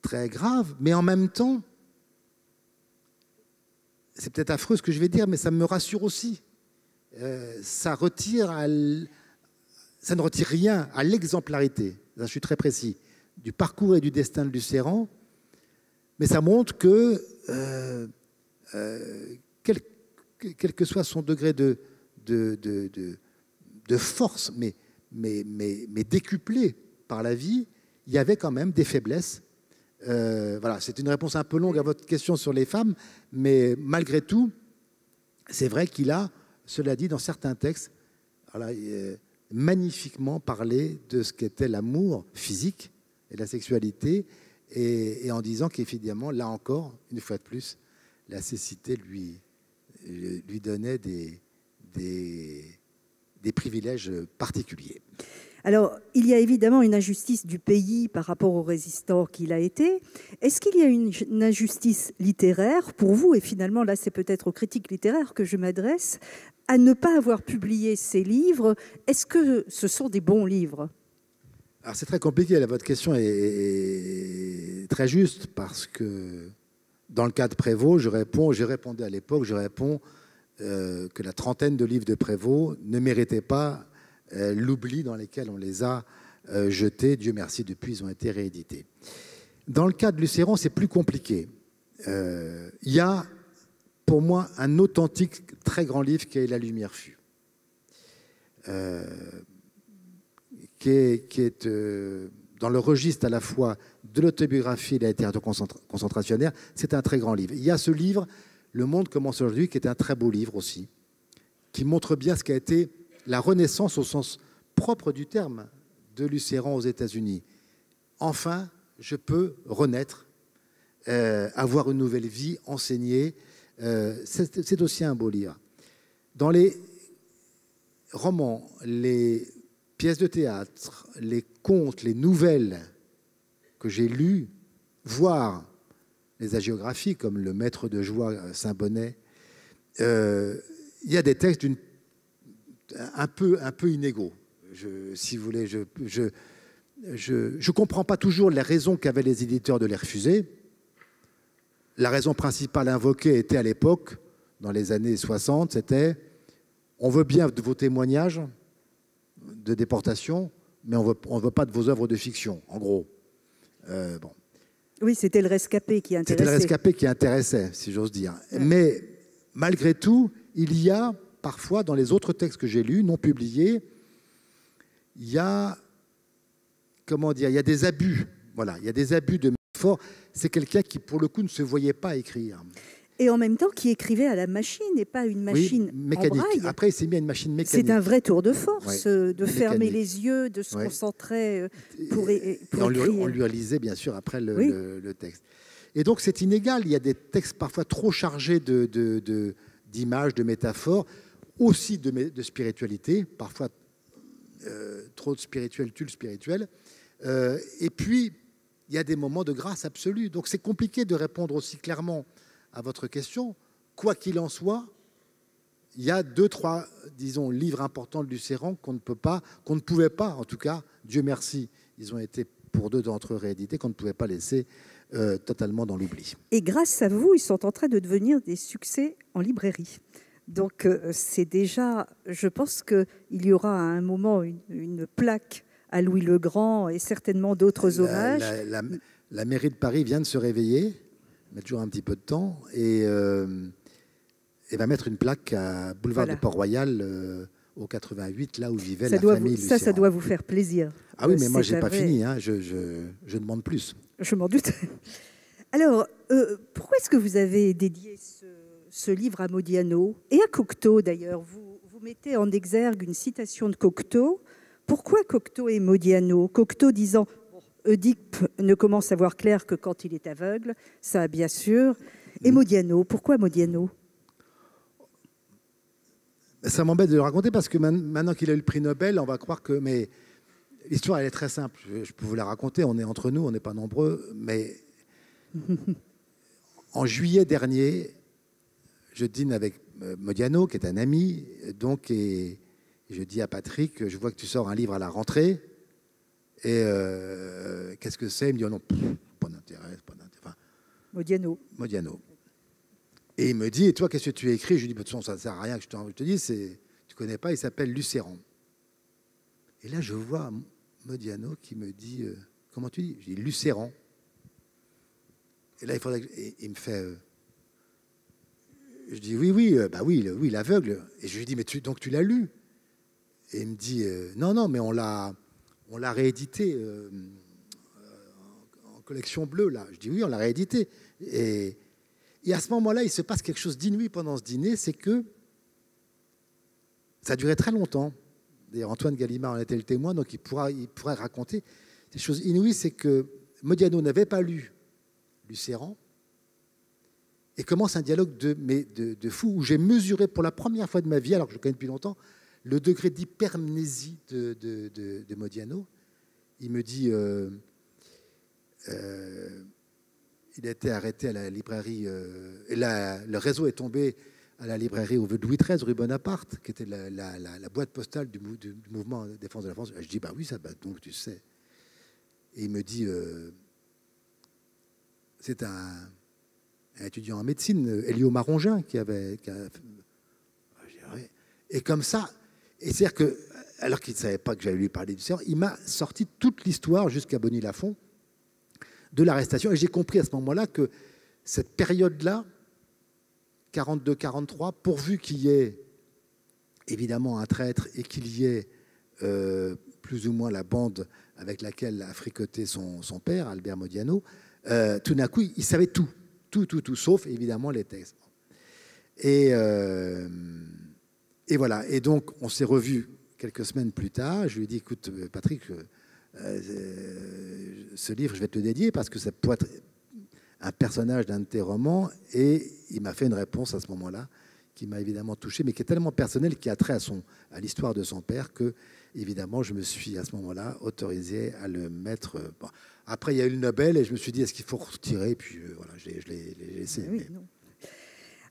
très graves, mais en même temps, c'est peut-être affreux ce que je vais dire, mais ça me rassure aussi. Ça ne retire rien à l'exemplarité, là, je suis très précis, du parcours et du destin de Lucéran, mais ça montre que, quel que soit son degré de force, mais décuplé par la vie, il y avait quand même des faiblesses. Voilà, c'est une réponse un peu longue à votre question sur les femmes, mais malgré tout, c'est vrai qu'il a, cela dit, dans certains textes, voilà, magnifiquement parlé de ce qu'était l'amour physique et la sexualité, et en disant qu'évidemment, là encore, une fois de plus, la cécité lui donnait des privilèges particuliers. Alors, il y a évidemment une injustice du pays par rapport aux résistants qu'il a été. Est-ce qu'il y a une injustice littéraire pour vous, et finalement, là, c'est peut-être aux critiques littéraires que je m'adresse, à ne pas avoir publié ces livres? Est-ce que ce sont des bons livres? Alors, c'est très compliqué. Là, votre question est très juste, parce que dans le cas de Prévost, j'ai répondu à l'époque, je réponds que la trentaine de livres de Prévost ne méritaient pas l'oubli dans lesquels on les a jetés. Dieu merci, depuis, ils ont été réédités. Dans le cas de Lucéran, c'est plus compliqué. Il y a, pour moi, un authentique très grand livre qui est La lumière fut. qui est dans le registre à la fois de l'autobiographie et de la littérature concentrationnaire. C'est un très grand livre. Il y a ce livre, Le monde commence aujourd'hui, qui est un très beau livre aussi, qui montre bien ce qu'a été la renaissance au sens propre du terme de Lucéran aux États-Unis. Enfin, je peux renaître, avoir une nouvelle vie, enseigner. C'est aussi un beau livre. Dans les romans, les pièces de théâtre, les contes, les nouvelles que j'ai lues, voire les hagiographies comme Le Maître de joie Saint-Bonnet, il y a des textes un peu inégaux. Si vous voulez, je ne comprends pas toujours les raisons qu'avaient les éditeurs de les refuser. La raison principale invoquée était à l'époque, dans les années 60, c'était « on veut bien de vos témoignages de déportation, mais on ne veut pas de vos œuvres de fiction, en gros. » Bon. Oui, c'était le rescapé qui intéressait. C'était le rescapé qui intéressait, si j'ose dire. Ouais. Mais malgré tout, il y a parfois, dans les autres textes que j'ai lus, non publiés, il y a, comment dire, il y a des abus. Voilà, il y a des abus de métaphores. C'est quelqu'un qui, pour le coup, ne se voyait pas écrire. Et en même temps, qui écrivait à la machine et pas une machine mécanique. En braille. Après, il s'est mis à une machine mécanique. C'est un vrai tour de force, de mécanique. Fermer les yeux, de se concentrer pour on écrire. On lui lisait, bien sûr, après le texte. Et donc, c'est inégal. Il y a des textes parfois trop chargés d'images, de métaphores, aussi de spiritualité, parfois trop de spirituel tue le spirituel. Et puis, il y a des moments de grâce absolue. Donc, c'est compliqué de répondre aussi clairement à votre question. Quoi qu'il en soit, il y a 2, 3, disons, livres importants de Lucéran qu'on ne pouvait pas, en tout cas, Dieu merci, ils ont été pour 2 d'entre eux réédités, qu'on ne pouvait pas laisser totalement dans l'oubli. Et grâce à vous, ils sont en train de devenir des succès en librairie. Donc, c'est déjà, je pense qu'il y aura à un moment une plaque à Louis le Grand et certainement d'autres hommages. La mairie de Paris vient de se réveiller, met toujours un petit peu de temps, et va mettre une plaque à Boulevard de Port-Royal, au 88, là où vivait la famille Lucéran. Ça doit vous faire plaisir. Ah oui, mais moi, je n'ai pas fini. Hein. Je demande plus. Je m'en doute. Alors, pourquoi est-ce que vous avez dédié ce livre à Modiano et à Cocteau, d'ailleurs? Vous mettez en exergue une citation de Cocteau. Pourquoi Cocteau et Modiano? Cocteau disant « Oedipe ne commence à voir clair que quand il est aveugle », ça bien sûr. Et Modiano, pourquoi Modiano? Ça m'embête de le raconter parce que maintenant qu'il a eu le prix Nobel, on va croire que... Mais l'histoire, elle est très simple. Je peux vous la raconter. On est entre nous, on n'est pas nombreux. Mais en juillet dernier, je dîne avec Modiano, qui est un ami. Donc, et je dis à Patrick, je vois que tu sors un livre à la rentrée. Et qu'est-ce que c'est? Il me dit, oh non, pas d'intérêt. Enfin, Modiano. Et il me dit, et toi, qu'est-ce que tu as écrit? Je lui dis, de toute façon, ça ne sert à rien que je te dise, tu ne connais pas, il s'appelle Lucéran. Et là, je vois Modiano qui me dit, comment tu dis? Je dis, Lucéran. Et là, il me fait, je dis, oui, l'aveugle. Et je lui dis, mais donc tu l'as lu? Et il me dit, non, mais on l'a réédité en collection bleue, là. Je dis, oui, on l'a réédité. Et à ce moment-là, il se passe quelque chose d'inouï pendant ce dîner, c'est que ça a duré très longtemps. D'ailleurs, Antoine Gallimard en était le témoin, donc il pourrait raconter des choses inouïes. C'est que Modiano n'avait pas lu Lucéran et commence un dialogue de fou où j'ai mesuré pour la première fois de ma vie, alors que je le connais depuis longtemps, le degré d'hypermnésie de Modiano. Il me dit... il a été arrêté à la librairie, et le réseau est tombé à la librairie au Louis XIII, rue Bonaparte, qui était la boîte postale du mouvement de défense de la France. Je dis, oui, donc tu sais. Et il me dit, c'est un étudiant en médecine, Elio Marongin, qui a... Et comme ça, et c'est-à-dire que, alors qu'il ne savait pas que j'allais lui parler du Lucéran, il m'a sorti toute l'histoire jusqu'à Bonny-Lafont de l'arrestation. Et j'ai compris à ce moment-là que cette période-là, 42-43, pourvu qu'il y ait évidemment un traître et qu'il y ait plus ou moins la bande avec laquelle a fricoté son père, Albert Modiano, tout d'un coup, il savait tout, sauf évidemment les textes. Et voilà. Et donc, on s'est revus quelques semaines plus tard. Je lui ai dit, écoute, Patrick, ce livre, je vais te le dédier parce que ça peut être un personnage d'un de tes romans. Et il m'a fait une réponse à ce moment-là qui m'a évidemment touché, mais qui est tellement personnelle, qui a trait à l'histoire de son père, que, évidemment, je me suis, à ce moment-là, autorisé à le mettre. Bon. Après, il y a eu le Nobel, et je me suis dit, est-ce qu'il faut retirer? Puis, voilà, je l'ai laissé. Oui, non.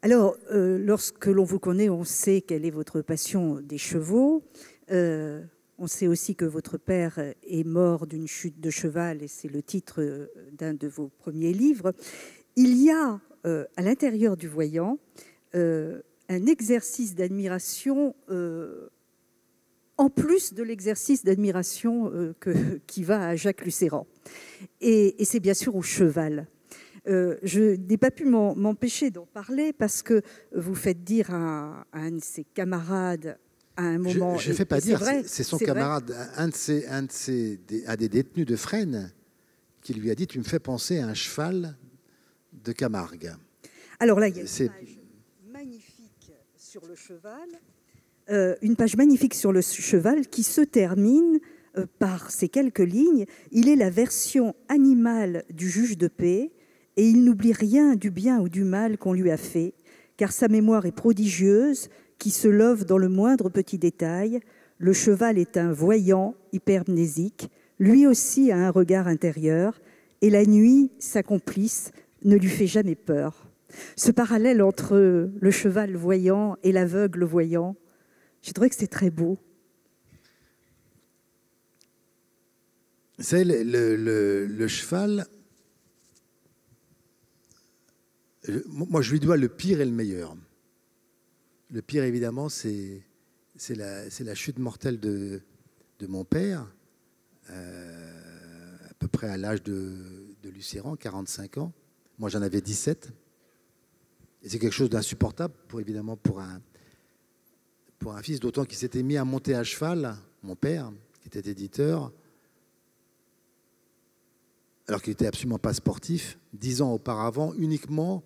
Alors, lorsque l'on vous connaît, on sait quelle est votre passion des chevaux. On sait aussi que votre père est mort d'une chute de cheval, et c'est le titre d'un de vos premiers livres. Il y a, à l'intérieur du Voyant, un exercice d'admiration, en plus de l'exercice d'admiration qui va à Jacques Lucéran. Et c'est bien sûr au cheval. Je n'ai pas pu m'empêcher d'en parler parce que vous faites dire à un de ses camarades à un moment... Je ne fais pas dire, c'est son camarade, un des détenus de Fresnes, qui lui a dit « Tu me fais penser à un cheval de Camargue ». Alors là, il y a une page magnifique sur le cheval, qui se termine par ces quelques lignes. Il est la version animale du juge de paix et il n'oublie rien du bien ou du mal qu'on lui a fait, car sa mémoire est prodigieuse, qui se love dans le moindre petit détail. Le cheval est un voyant hypermnésique, lui aussi a un regard intérieur, et la nuit, sa complice, ne lui fait jamais peur. Ce parallèle entre le cheval voyant et l'aveugle voyant, je trouvais que c'est très beau. C'est le cheval. Moi, je lui dois le pire et le meilleur. Le pire, évidemment, c'est la chute mortelle de mon père, à peu près à l'âge de Lucéran, 45 ans. Moi, j'en avais 17. Et c'est quelque chose d'insupportable, évidemment, pour un fils, d'autant qu'il s'était mis à monter à cheval, mon père, qui était éditeur, alors qu'il n'était absolument pas sportif, 10 ans auparavant, uniquement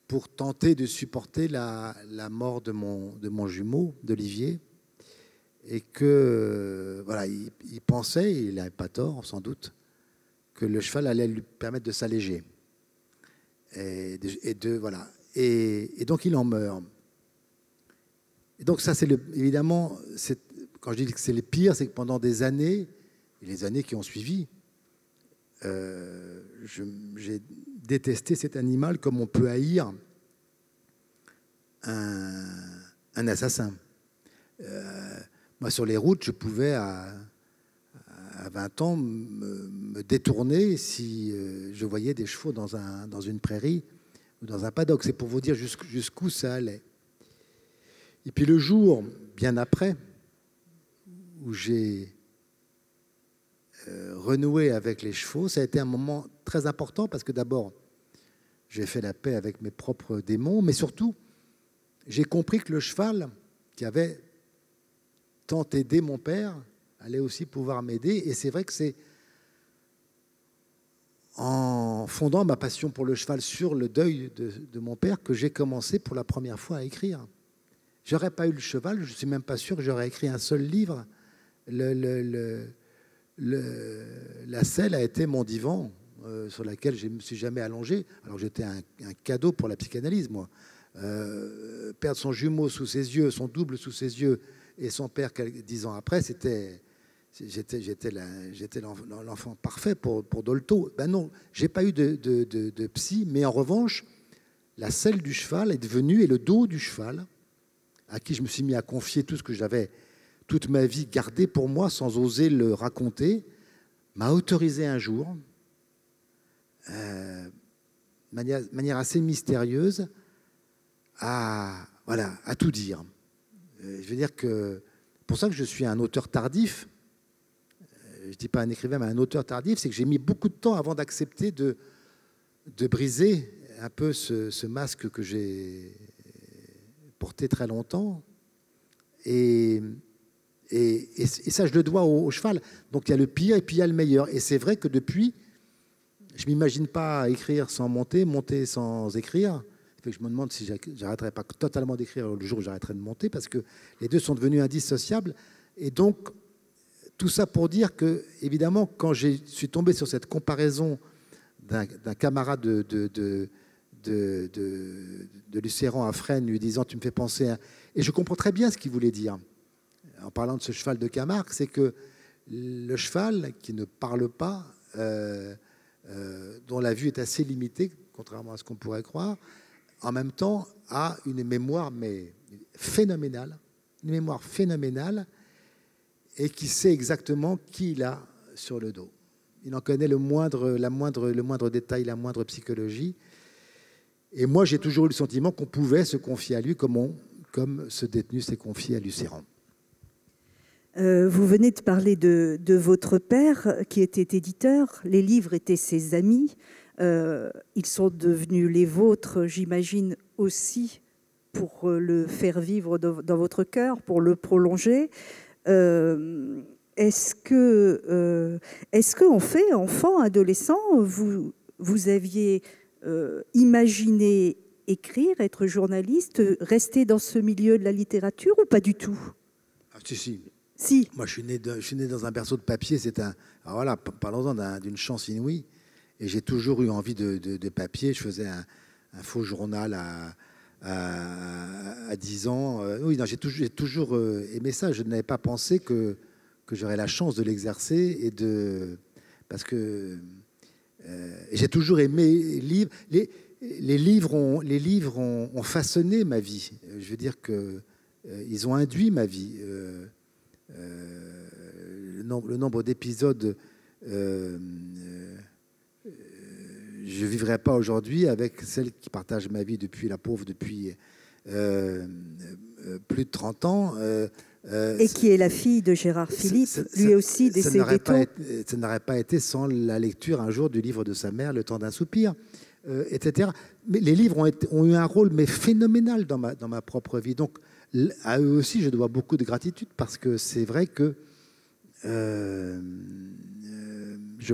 pour tenter de supporter la mort de mon jumeau, d'Olivier, et que, voilà, il pensait, et il n'avait pas tort, sans doute, que le cheval allait lui permettre de s'alléger. Et donc, il en meurt. Et donc, ça, c'est évidemment, quand je dis que c'est le pire, c'est que pendant des années, et les années qui ont suivi, j'ai détesté cet animal comme on peut haïr un assassin. Moi, sur les routes, je pouvais, à 20 ans, me détourner si je voyais des chevaux dans une prairie ou dans un paddock. C'est pour vous dire jusqu'où ça allait. Et puis le jour, bien après, où j'ai renoué avec les chevaux, ça a été un moment très important parce que d'abord, j'ai fait la paix avec mes propres démons, mais surtout, j'ai compris que le cheval qui avait tant aidé mon père allait aussi pouvoir m'aider. Et c'est vrai que c'est en fondant ma passion pour le cheval sur le deuil de mon père que j'ai commencé pour la première fois à écrire. J'aurais pas eu le cheval, je ne suis même pas sûr que j'aurais écrit un seul livre. La selle a été mon divan sur laquelle je ne me suis jamais allongé, alors que j'étais un cadeau pour la psychanalyse, moi. Perdre son jumeau sous ses yeux, son double sous ses yeux, et son père 10 ans après, j'étais l'enfant parfait pour Dolto. Ben non, j'ai pas eu de psy, mais en revanche, la selle du cheval est devenue, et le dos du cheval, à qui je me suis mis à confier tout ce que j'avais toute ma vie gardé pour moi sans oser le raconter, m'a autorisé un jour, de manière assez mystérieuse, à tout dire. Je veux dire que pour ça que je suis un auteur tardif. Je ne dis pas un écrivain, mais un auteur tardif, c'est que j'ai mis beaucoup de temps avant d'accepter de briser un peu ce masque que j'ai porté très longtemps Et ça, je le dois au cheval. Donc il y a le pire et puis il y a le meilleur. Et c'est vrai que depuis, je ne m'imagine pas écrire sans monter, monter sans écrire. Fait que je me demande si j'arrêterai pas totalement d'écrire le jour où j'arrêterai de monter, parce que les deux sont devenus indissociables. Et donc, tout ça pour dire que, évidemment, quand je suis tombé sur cette comparaison d'un camarade de Lucéran à Fresnes, lui disant « tu me fais penser à... » Et je comprends très bien ce qu'il voulait dire, en parlant de ce cheval de Camargue, c'est que le cheval qui ne parle pas, dont la vue est assez limitée, contrairement à ce qu'on pourrait croire, en même temps a une mémoire phénoménale, et qui sait exactement qui il a sur le dos. Il en connaît le moindre détail, la moindre psychologie. Et moi, j'ai toujours eu le sentiment qu'on pouvait se confier à lui comme ce détenu s'est confié à Lucéran. Vous venez de parler de votre père qui était éditeur. Les livres étaient ses amis. Ils sont devenus les vôtres, j'imagine, aussi pour le faire vivre dans votre cœur, pour le prolonger. Est-ce que en fait, enfant, adolescent, vous aviez imaginé écrire, être journaliste, rester dans ce milieu de la littérature ou pas du tout? Ah, si. Si. Moi, je suis né dans un berceau de papier. Alors voilà, parlons-en d'une chance inouïe. Et j'ai toujours eu envie de papier. Je faisais un faux journal à 10 ans. Oui, non, j'ai toujours aimé ça. Je n'avais pas pensé que j'aurais la chance de l'exercer parce que j'ai toujours aimé les livres. Les livres ont façonné ma vie. Je veux dire que ils ont induit ma vie. Le nombre d'épisodes, je ne vivrai pas aujourd'hui avec celle qui partage ma vie depuis plus de 30 ans. Et qui est la fille de Gérard Philippe, lui aussi décédé tôt. Ça n'aurait pas été sans la lecture un jour du livre de sa mère, Le temps d'un soupir, etc. Mais les livres ont eu un rôle phénoménal dans ma propre vie. Donc, à eux aussi, je dois beaucoup de gratitude, parce que c'est vrai que je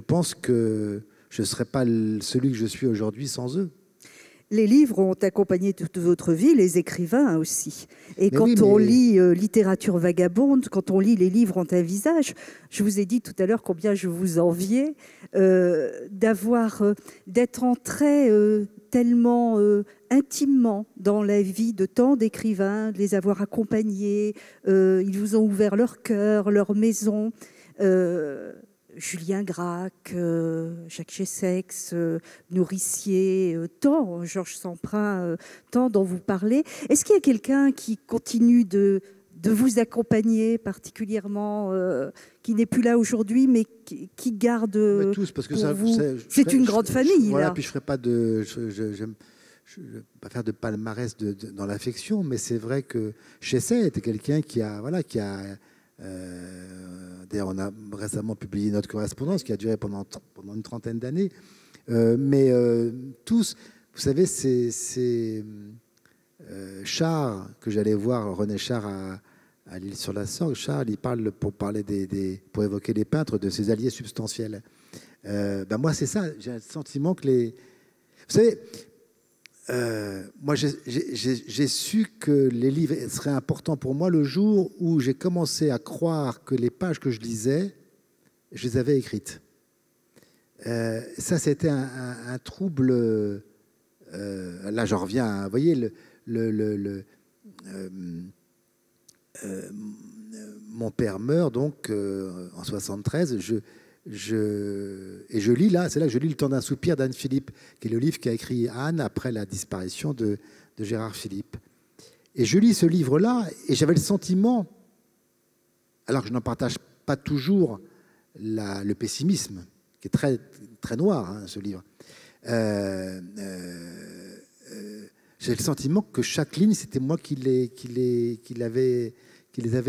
pense que je ne serais pas celui que je suis aujourd'hui sans eux. Les livres ont accompagné toute votre vie, les écrivains aussi. Et quand on lit littérature vagabonde, quand on lit Les livres ont un visage, je vous ai dit tout à l'heure combien je vous enviais d'être entré tellement intimement dans la vie de tant d'écrivains, de les avoir accompagnés. Ils vous ont ouvert leur cœur, leur maison. Julien Gracq, Jacques Chessex, Nourricier, tant, Georges Semprin, tant dont vous parlez. Est-ce qu'il y a quelqu'un qui continue de vous accompagner particulièrement, qui n'est plus là aujourd'hui, mais qui garde tous, parce que pour vous... C'est une grande famille, voilà, là. Puis je ne ferai pas je vais pas faire de palmarès dans l'affection, mais c'est vrai que Chesset était quelqu'un qui a... D'ailleurs, on a récemment publié notre correspondance qui a duré pendant une trentaine d'années. Mais tous, vous savez, c'est Char, que j'allais voir, René Char à l'Île-sur-la-Sorgue. Char, il parle, pour évoquer les peintres, de ses alliés substantiels. Moi, c'est ça. J'ai le sentiment que Vous savez, moi, j'ai su que les livres seraient importants pour moi le jour où j'ai commencé à croire que les pages que je lisais, je les avais écrites. Ça, c'était un trouble. Là, j'en reviens. Vous voyez, mon père meurt donc en 73. Et je lis là, c'est là que je lis Le temps d'un soupir d'Anne Philippe, qui est le livre qu'a écrit Anne après la disparition de Gérard Philippe. Et je lis ce livre-là, et j'avais le sentiment, alors que je n'en partage pas toujours le pessimisme, qui est très, très noir, hein, ce livre, j'avais le sentiment que chaque ligne, c'était moi qui les avais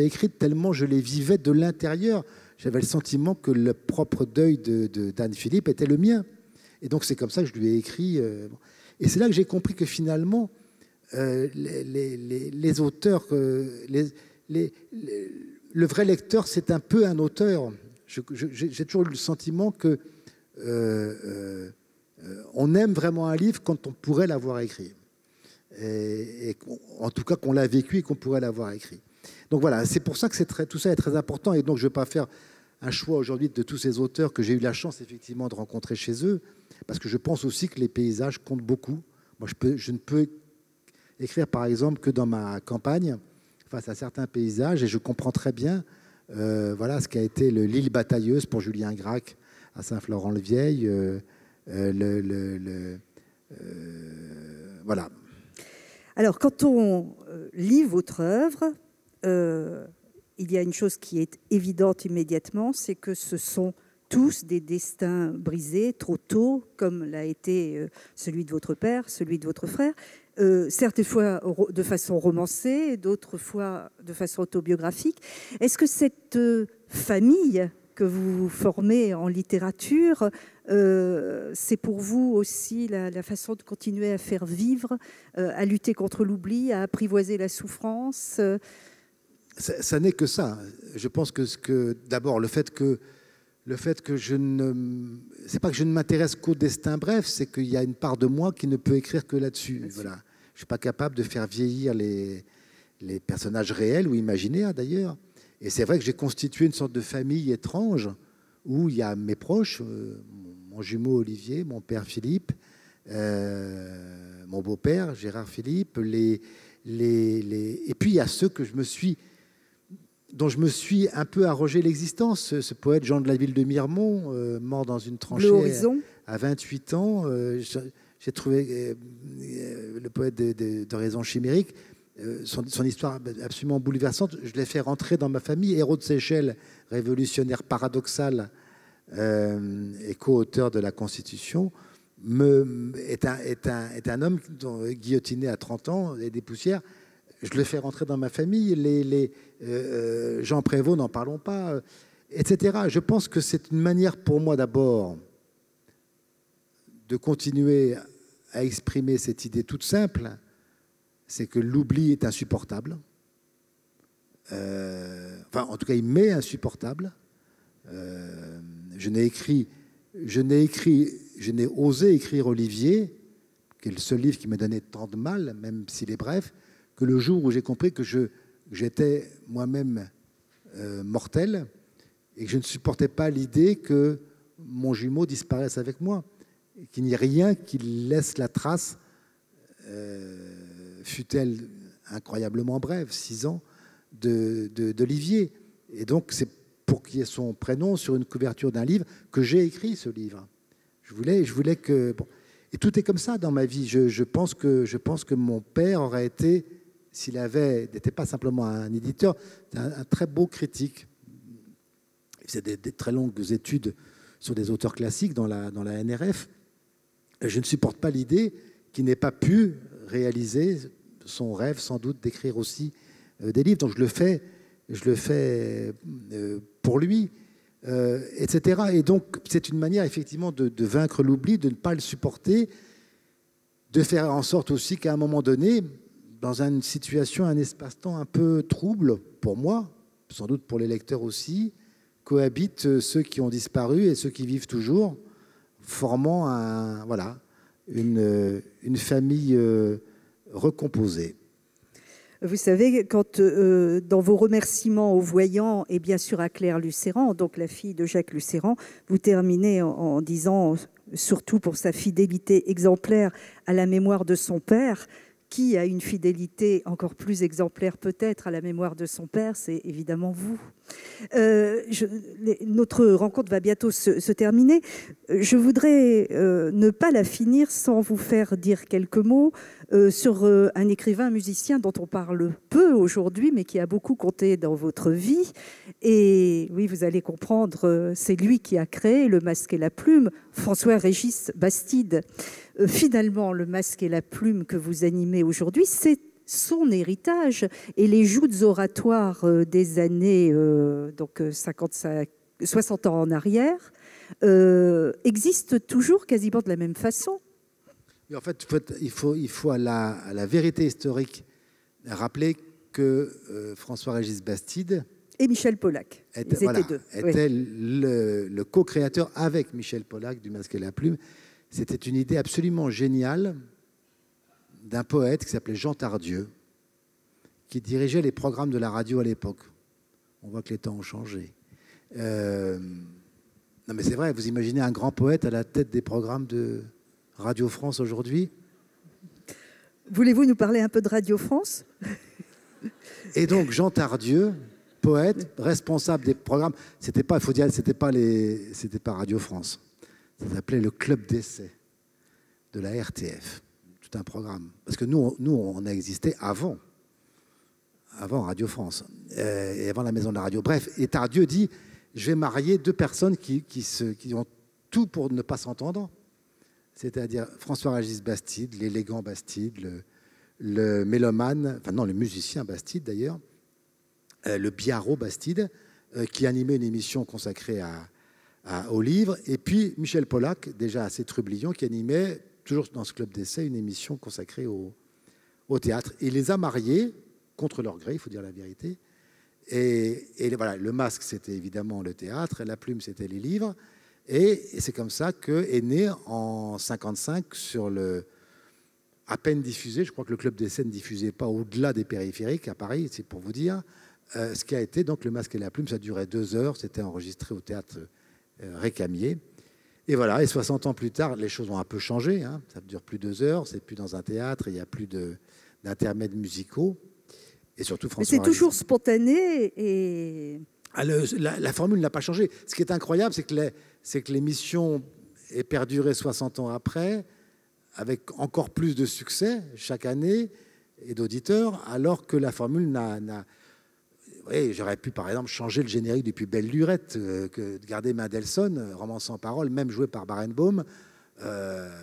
écrites, tellement je les vivais de l'intérieur. J'avais le sentiment que le propre deuil d'Anne Philippe était le mien. Et donc, c'est comme ça que je lui ai écrit. Et c'est là que j'ai compris que finalement, les auteurs, le vrai lecteur, c'est un peu un auteur. J'ai toujours eu le sentiment que on aime vraiment un livre quand on pourrait l'avoir écrit. Et en tout cas qu'on l'a vécu et qu'on pourrait l'avoir écrit. Donc voilà, c'est pour ça que tout ça est très important. Et donc je ne vais pas faire un choix aujourd'hui de tous ces auteurs que j'ai eu la chance effectivement de rencontrer chez eux, parce que je pense aussi que les paysages comptent beaucoup. Moi, je ne peux écrire par exemple que dans ma campagne, face à certains paysages, et je comprends très bien voilà, ce qu'a été l'île batailleuse pour Julien Gracq à Saint-Florent-le-Vieil. Voilà. Alors, quand on lit votre œuvre, il y a une chose qui est évidente immédiatement, c'est que ce sont tous des destins brisés trop tôt, comme l'a été celui de votre père, celui de votre frère. Certaines fois de façon romancée, d'autres fois de façon autobiographique. Est-ce que cette famille que vous formez en littérature, c'est pour vous aussi la façon de continuer à faire vivre, à lutter contre l'oubli, à apprivoiser la souffrance? Ça n'est que ça. Je pense que d'abord, le fait que je ne... C'est pas que je ne m'intéresse qu'au destin bref, c'est qu'il y a une part de moi qui ne peut écrire que là-dessus. Voilà. Je ne suis pas capable de faire vieillir les personnages réels ou imaginaires, d'ailleurs. Et c'est vrai que j'ai constitué une sorte de famille étrange où il y a mes proches, mon jumeau Olivier, mon père Philippe, mon beau-père Gérard Philippe, et puis il y a ceux dont je me suis un peu arrogé l'existence. Ce poète Jean de la Ville de Miremont, mort dans une tranchée à 28 ans. J'ai trouvé le poète d'Horizon chimérique, son histoire absolument bouleversante. Je l'ai fait rentrer dans ma famille. Hérault de Seychelles, révolutionnaire paradoxal et co-auteur de la Constitution, est un homme guillotiné à 30 ans et des poussières. Je le fais rentrer dans ma famille. Jean Prévost, n'en parlons pas, etc. Je pense que c'est une manière pour moi d'abord de continuer à exprimer cette idée toute simple, c'est que l'oubli est insupportable. Enfin, en tout cas, il m'est insupportable. Je n'ai osé écrire Olivier, qui est le seul livre qui m'a donné tant de mal, même s'il est bref, que le jour où j'ai compris que j'étais moi-même mortel et que je ne supportais pas l'idée que mon jumeau disparaisse avec moi, et qu'il n'y ait rien qui laisse la trace, fut-elle incroyablement brève, 6 ans, d'Olivier. Et donc, c'est pour qu'il y ait son prénom sur une couverture d'un livre que j'ai écrit ce livre. Je voulais que... Bon. Et tout est comme ça dans ma vie. Je pense que mon père aurait été, s'il n'était pas simplement un éditeur, un très beau critique. Il faisait des très longues études sur des auteurs classiques dans la NRF. Je ne supporte pas l'idée qu'il n'ait pas pu réaliser son rêve, sans doute, d'écrire aussi des livres. Donc je le fais pour lui, etc. Et donc c'est une manière effectivement de vaincre l'oubli, de ne pas le supporter, de faire en sorte aussi qu'à un moment donné, dans une situation, un espace-temps un peu trouble pour moi, sans doute pour les lecteurs aussi, cohabitent ceux qui ont disparu et ceux qui vivent toujours, formant une famille recomposée. Vous savez, quand dans vos remerciements aux voyants et bien sûr à Claire Lucéran, donc la fille de Jacques Lucéran, vous terminez en disant, surtout pour sa fidélité exemplaire à la mémoire de son père, qui a une fidélité encore plus exemplaire peut-être à la mémoire de son père, c'est évidemment vous. Notre rencontre va bientôt se terminer. Je voudrais ne pas la finir sans vous faire dire quelques mots sur un écrivain, un musicien dont on parle peu aujourd'hui, mais qui a beaucoup compté dans votre vie. Et oui, vous allez comprendre, c'est lui qui a créé Le Masque et la Plume, François-Régis Bastide. Finalement, Le Masque et la Plume que vous animez aujourd'hui, c'est son héritage, et les joutes oratoires des années 60 ans en arrière existent toujours quasiment de la même façon. Mais en fait, il faut à la vérité historique rappeler que François-Régis Bastide et Michel Pollack. était le co-créateur avec Michel Pollack du Masque et la Plume. C'était une idée absolument géniale d'un poète qui s'appelait Jean Tardieu, qui dirigeait les programmes de la radio à l'époque. On voit que les temps ont changé. Non mais c'est vrai, vous imaginez un grand poète à la tête des programmes de Radio France aujourd'hui? Voulez-vous nous parler un peu de Radio France? Et donc Jean Tardieu, poète, responsable des programmes, c'était pas, il faut dire, c'était pas Radio France. Ça s'appelait le Club d'essai de la RTF. Tout un programme. Parce que nous on a existé avant Radio France, et avant la Maison de la Radio. Bref, et Tardieu dit, je vais marier deux personnes qui ont tout pour ne pas s'entendre, c'est-à-dire François-Régis Bastide, l'élégant Bastide, le mélomane, enfin non, le musicien Bastide d'ailleurs, le biarro Bastide, qui animait une émission consacrée au livre, et puis Michel Pollack, déjà assez trublion, qui animait, toujours dans ce club d'essai, une émission consacrée au théâtre. Il les a mariés, contre leur gré, il faut dire la vérité. Et voilà, le masque, c'était évidemment le théâtre, la plume, c'était les livres. Et c'est comme ça qu'est né en 1955, à peine diffusé, je crois que le club d'essai ne diffusait pas au-delà des périphériques, à Paris, c'est pour vous dire, ce qui a été donc le masque et la plume. Ça durait 2 heures, c'était enregistré au théâtre Récamier. Et voilà, et 60 ans plus tard, les choses ont un peu changé. Hein. Ça ne dure plus 2 heures, c'est plus dans un théâtre, il n'y a plus d'intermèdes musicaux. Et surtout Mais c'est toujours spontané et... La formule n'a pas changé. Ce qui est incroyable, c'est que l'émission est perdurée 60 ans après, avec encore plus de succès chaque année et d'auditeurs, alors que la formule n'a... Oui, j'aurais pu, par exemple, changer le générique du Plus belle lurette, que de garder Mendelssohn, roman sans parole, même joué par Barenboim.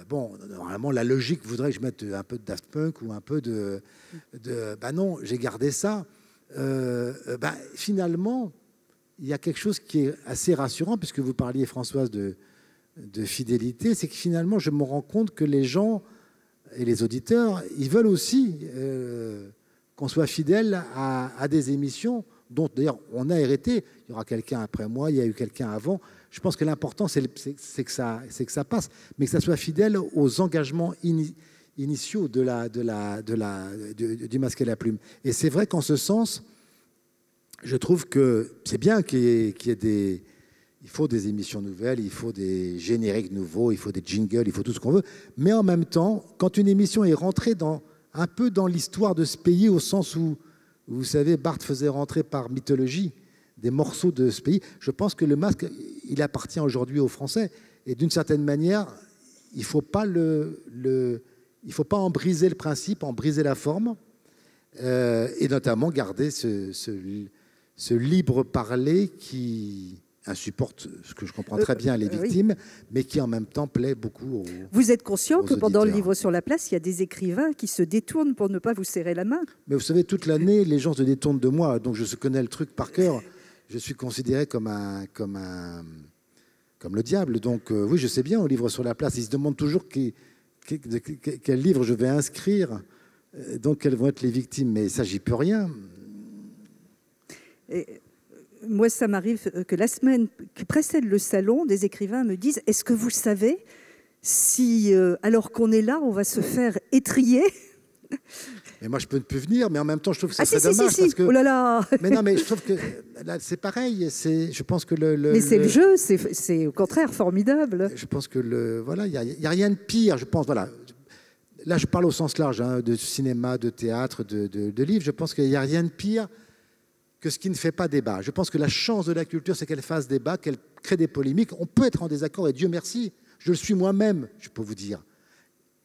Bon, normalement, la logique voudrait que je mette un peu de Daft Punk ou un peu de ben non, j'ai gardé ça. Finalement, il y a quelque chose qui est assez rassurant, puisque vous parliez, Françoise, de fidélité, c'est que finalement, je me rends compte que les gens et les auditeurs, ils veulent aussi qu'on soit fidèle à des émissions dont, d'ailleurs, on a hérité. Il y aura quelqu'un après moi, il y a eu quelqu'un avant. Je pense que l'important, c'est que ça passe, mais que ça soit fidèle aux engagements initiaux du masque et la plume. Et c'est vrai qu'en ce sens, je trouve que c'est bien qu'il y ait des... Il faut des émissions nouvelles, il faut des génériques nouveaux, il faut des jingles, il faut tout ce qu'on veut. Mais en même temps, quand une émission est rentrée un peu dans l'histoire de ce pays, au sens où, vous savez, Barthes faisait rentrer par mythologie des morceaux de ce pays, je pense que le masque, il appartient aujourd'hui aux Français. Et d'une certaine manière, il ne faut pas en briser le principe, en briser la forme, et notamment garder ce libre parler qui insupporte, ce que je comprends très bien, les victimes, mais qui en même temps plaît beaucoup aux Vous êtes conscient que pendant auditeurs. le livre sur la place, il y a des écrivains qui se détournent pour ne pas vous serrer la main? Mais vous savez, toute l'année, les gens se détournent de moi, donc je connais le truc par cœur. Je suis considéré comme le diable. Donc oui, je sais bien, au livre sur la place, ils se demandent toujours quel livre je vais inscrire, donc quelles vont être les victimes. Mais ça, j'y peux rien. Et moi, ça m'arrive que la semaine qui précède le salon, des écrivains me disent « Est-ce que vous savez si, alors qu'on est là, on va se faire étriller ?» Mais moi, je peux ne plus venir, mais en même temps, je trouve que ça serait si, dommage. si. Parce que... Oh là là. Mais non, mais je trouve que là, c'est pareil. Je pense que Mais c'est le jeu, c'est au contraire formidable. Je pense que voilà, il y a rien de pire. Je pense, voilà. Là, je parle au sens large, hein, de cinéma, de théâtre, de livres. Je pense qu'il n'y a rien de pire que ce qui ne fait pas débat. Je pense que la chance de la culture, c'est qu'elle fasse débat, qu'elle crée des polémiques. On peut être en désaccord, et Dieu merci, je le suis moi-même, je peux vous dire,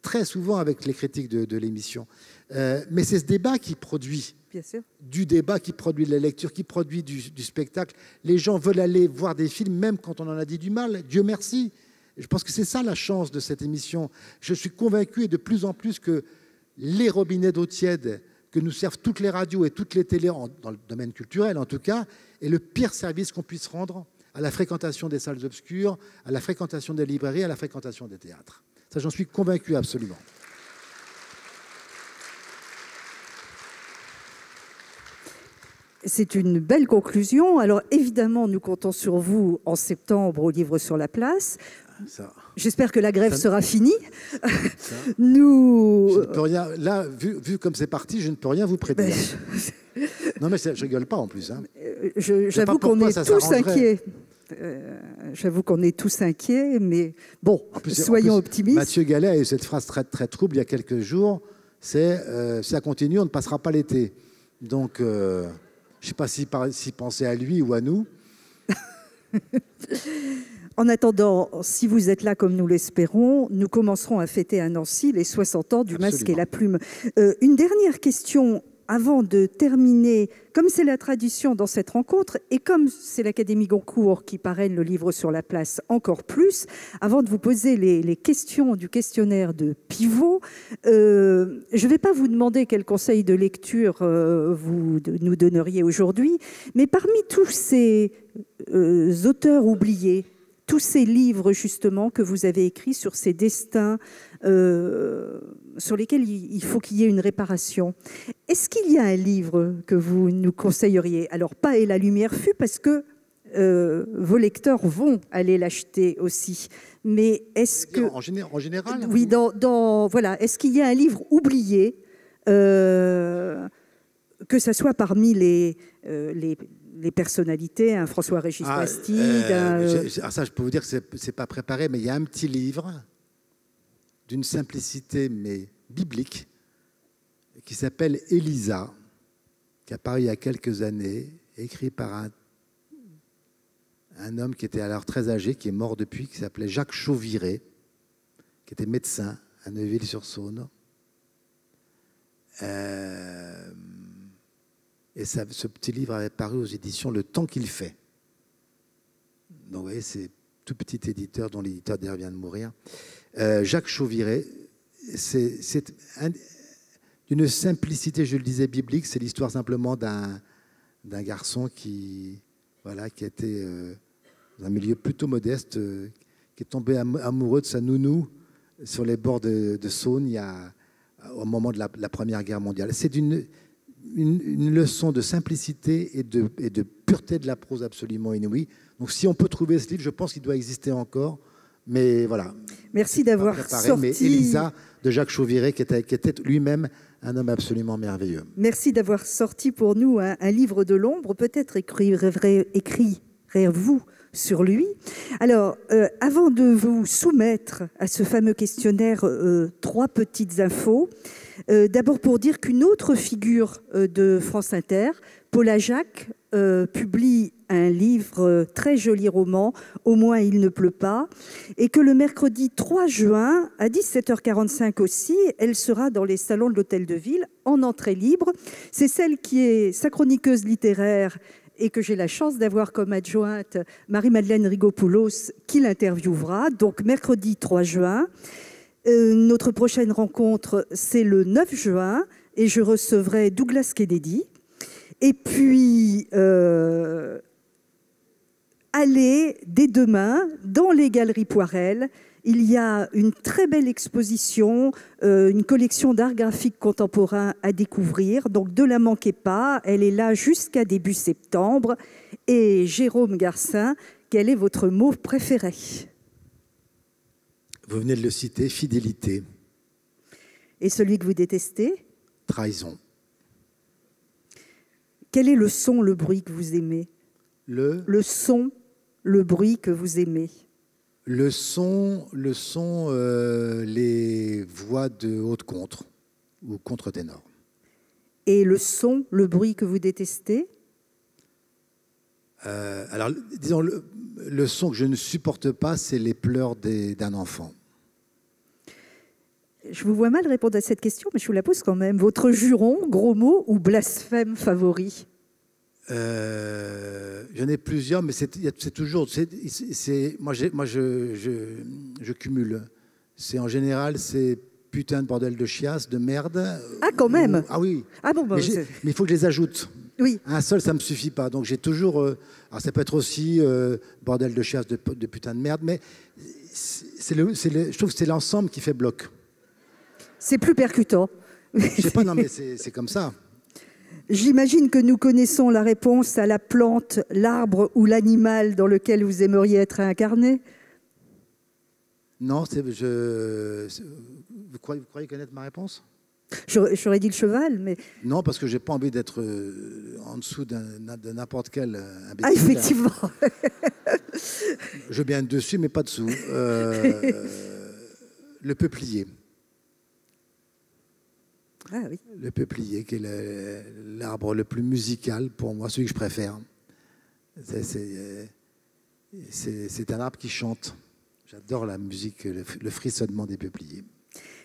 très souvent avec les critiques de l'émission. Mais c'est ce débat qui produit, bien sûr, du débat, qui produit de la lecture, qui produit du spectacle. Les gens veulent aller voir des films, même quand on en a dit du mal, Dieu merci. Je pense que c'est ça la chance de cette émission. Je suis convaincu, et de plus en plus, que les robinets d'eau tiède que nous servent toutes les radios et toutes les télés, dans le domaine culturel en tout cas, est le pire service qu'on puisse rendre à la fréquentation des salles obscures, à la fréquentation des librairies, à la fréquentation des théâtres. Ça, j'en suis convaincu absolument. C'est une belle conclusion. Alors évidemment, nous comptons sur vous en septembre au Livre sur la place. J'espère que la grève sera finie. Je ne peux rien, là, vu comme c'est parti, je ne peux rien vous prédire. Non, mais je rigole pas en plus. Hein. J'avoue qu'on est tous inquiets. J'avoue qu'on est tous inquiets, mais bon, soyons optimistes. Mathieu Gallet a eu cette phrase très, très trouble il y a quelques jours, c'est si ça continue, on ne passera pas l'été. Donc, je ne sais pas s'il pensait à lui ou à nous. En attendant, si vous êtes là comme nous l'espérons, nous commencerons à fêter à Nancy les 60 ans du Masque et la Plume. Une dernière question avant de terminer. Comme c'est la tradition dans cette rencontre, et comme c'est l'Académie Goncourt qui parraine le Livre sur la place encore plus, avant de vous poser les questions du questionnaire de pivot, je ne vais pas vous demander quel conseil de lecture vous nous donneriez aujourd'hui, mais parmi tous ces auteurs oubliés, tous ces livres justement que vous avez écrits sur ces destins sur lesquels il faut qu'il y ait une réparation. Est-ce qu'il y a un livre que vous nous conseilleriez? Alors, pas Et la lumière fut, parce que vos lecteurs vont aller l'acheter aussi. Mais est-ce que... En général? Oui, voilà. Est-ce qu'il y a un livre oublié, que ce soit parmi les personnalités, hein, François-Régis Bastide... ça, je peux vous dire que ce n'est pas préparé, mais il y a un petit livre d'une simplicité mais biblique qui s'appelle Élisa, qui a paru il y a quelques années, écrit par un homme qui était alors très âgé, qui est mort depuis, qui s'appelait Jacques Chauviré, qui était médecin à Neuville-sur-Saône. Et ce petit livre avait paru aux éditions Le Temps qu'il fait. Donc vous voyez, c'est tout petit éditeur dont l'éditeur d'ailleurs vient de mourir. Jacques Chauviré, c'est d'une simplicité, je le disais, biblique. C'est l'histoire simplement d'un garçon qui était dans un milieu plutôt modeste, qui est tombé amoureux de sa nounou sur les bords de Saône au moment de la Première Guerre mondiale. C'est une leçon de simplicité et de pureté de la prose absolument inouïe. Donc si on peut trouver ce livre, je pense qu'il doit exister encore. Mais voilà. Merci d'avoir sorti... Mais Élisa de Jacques Chauviré, qui était lui-même un homme absolument merveilleux. Merci d'avoir sorti pour nous un livre de l'ombre. Peut-être écrirez-vous sur lui. Alors, avant de vous soumettre à ce fameux questionnaire, 3 petites infos. D'abord pour dire qu'une autre figure de France Inter, Paula Jacques, publie un livre, très joli roman, Au moins il ne pleut pas, et que le mercredi 3 juin, à 17h45 aussi, elle sera dans les salons de l'Hôtel de Ville, en entrée libre. C'est celle qui est sa chroniqueuse littéraire et que j'ai la chance d'avoir comme adjointe Marie-Madeleine Rigopoulos, qui l'interviewera, donc mercredi 3 juin. Notre prochaine rencontre, c'est le 9 juin, et je recevrai Douglas Kennedy. Et puis, allez dès demain dans les Galeries Poirel. Il y a une très belle exposition, une collection d'art graphique contemporain à découvrir. Donc, ne la manquez pas. Elle est là jusqu'à début septembre. Et Jérôme Garcin, quel est votre mot préféré? Vous venez de le citer, fidélité. Et celui que vous détestez? Trahison. Quel est le son, le bruit que vous aimez? Le son, le bruit que vous aimez? Le son, les voix de haute contre ou contre-ténor. Et le son, le bruit que vous détestez? Alors, disons, le son que je ne supporte pas, c'est les pleurs d'un enfant. Je vous vois mal répondre à cette question, mais je vous la pose quand même. Votre juron, gros mot ou blasphème favori? J'en ai plusieurs, mais c'est toujours... Moi, je cumule. En général, c'est putain de bordel de chiasse, de merde. Ah, quand même. Ah oui. Ah bon, mais il faut que je les ajoute. Oui. Un seul, ça ne me suffit pas. Donc j'ai toujours... alors ça peut être aussi bordel de chiasse, de putain de merde, mais je trouve que c'est l'ensemble qui fait bloc. C'est plus percutant. Je sais pas, non, mais c'est comme ça. J'imagine que nous connaissons la réponse à la plante, l'arbre ou l'animal dans lequel vous aimeriez être incarné. Non, vous croyez connaître ma réponse? J'aurais dit le cheval, mais... Non, parce que j'ai pas envie d'être en dessous de n'importe quel imbécile. Ah, effectivement. Je veux bien être dessus, mais pas dessous. Le peuplier. Ah oui. Le peuplier, qui est l'arbre le plus musical pour moi, celui que je préfère. C'est un arbre qui chante. J'adore la musique, le frissonnement des peupliers.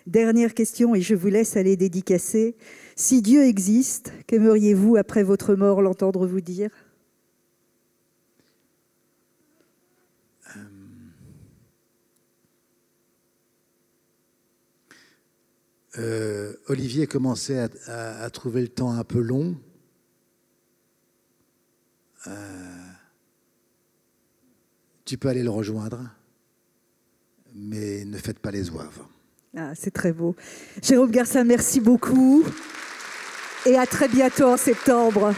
Dernière question, et je vous laisse aller dédicacer. Si Dieu existe, qu'aimeriez-vous, après votre mort, l'entendre vous dire? Olivier commençait à trouver le temps un peu long. Tu peux aller le rejoindre, mais ne faites pas les zouaves. Ah, c'est très beau. Jérôme Garcin, merci beaucoup. Et à très bientôt en septembre.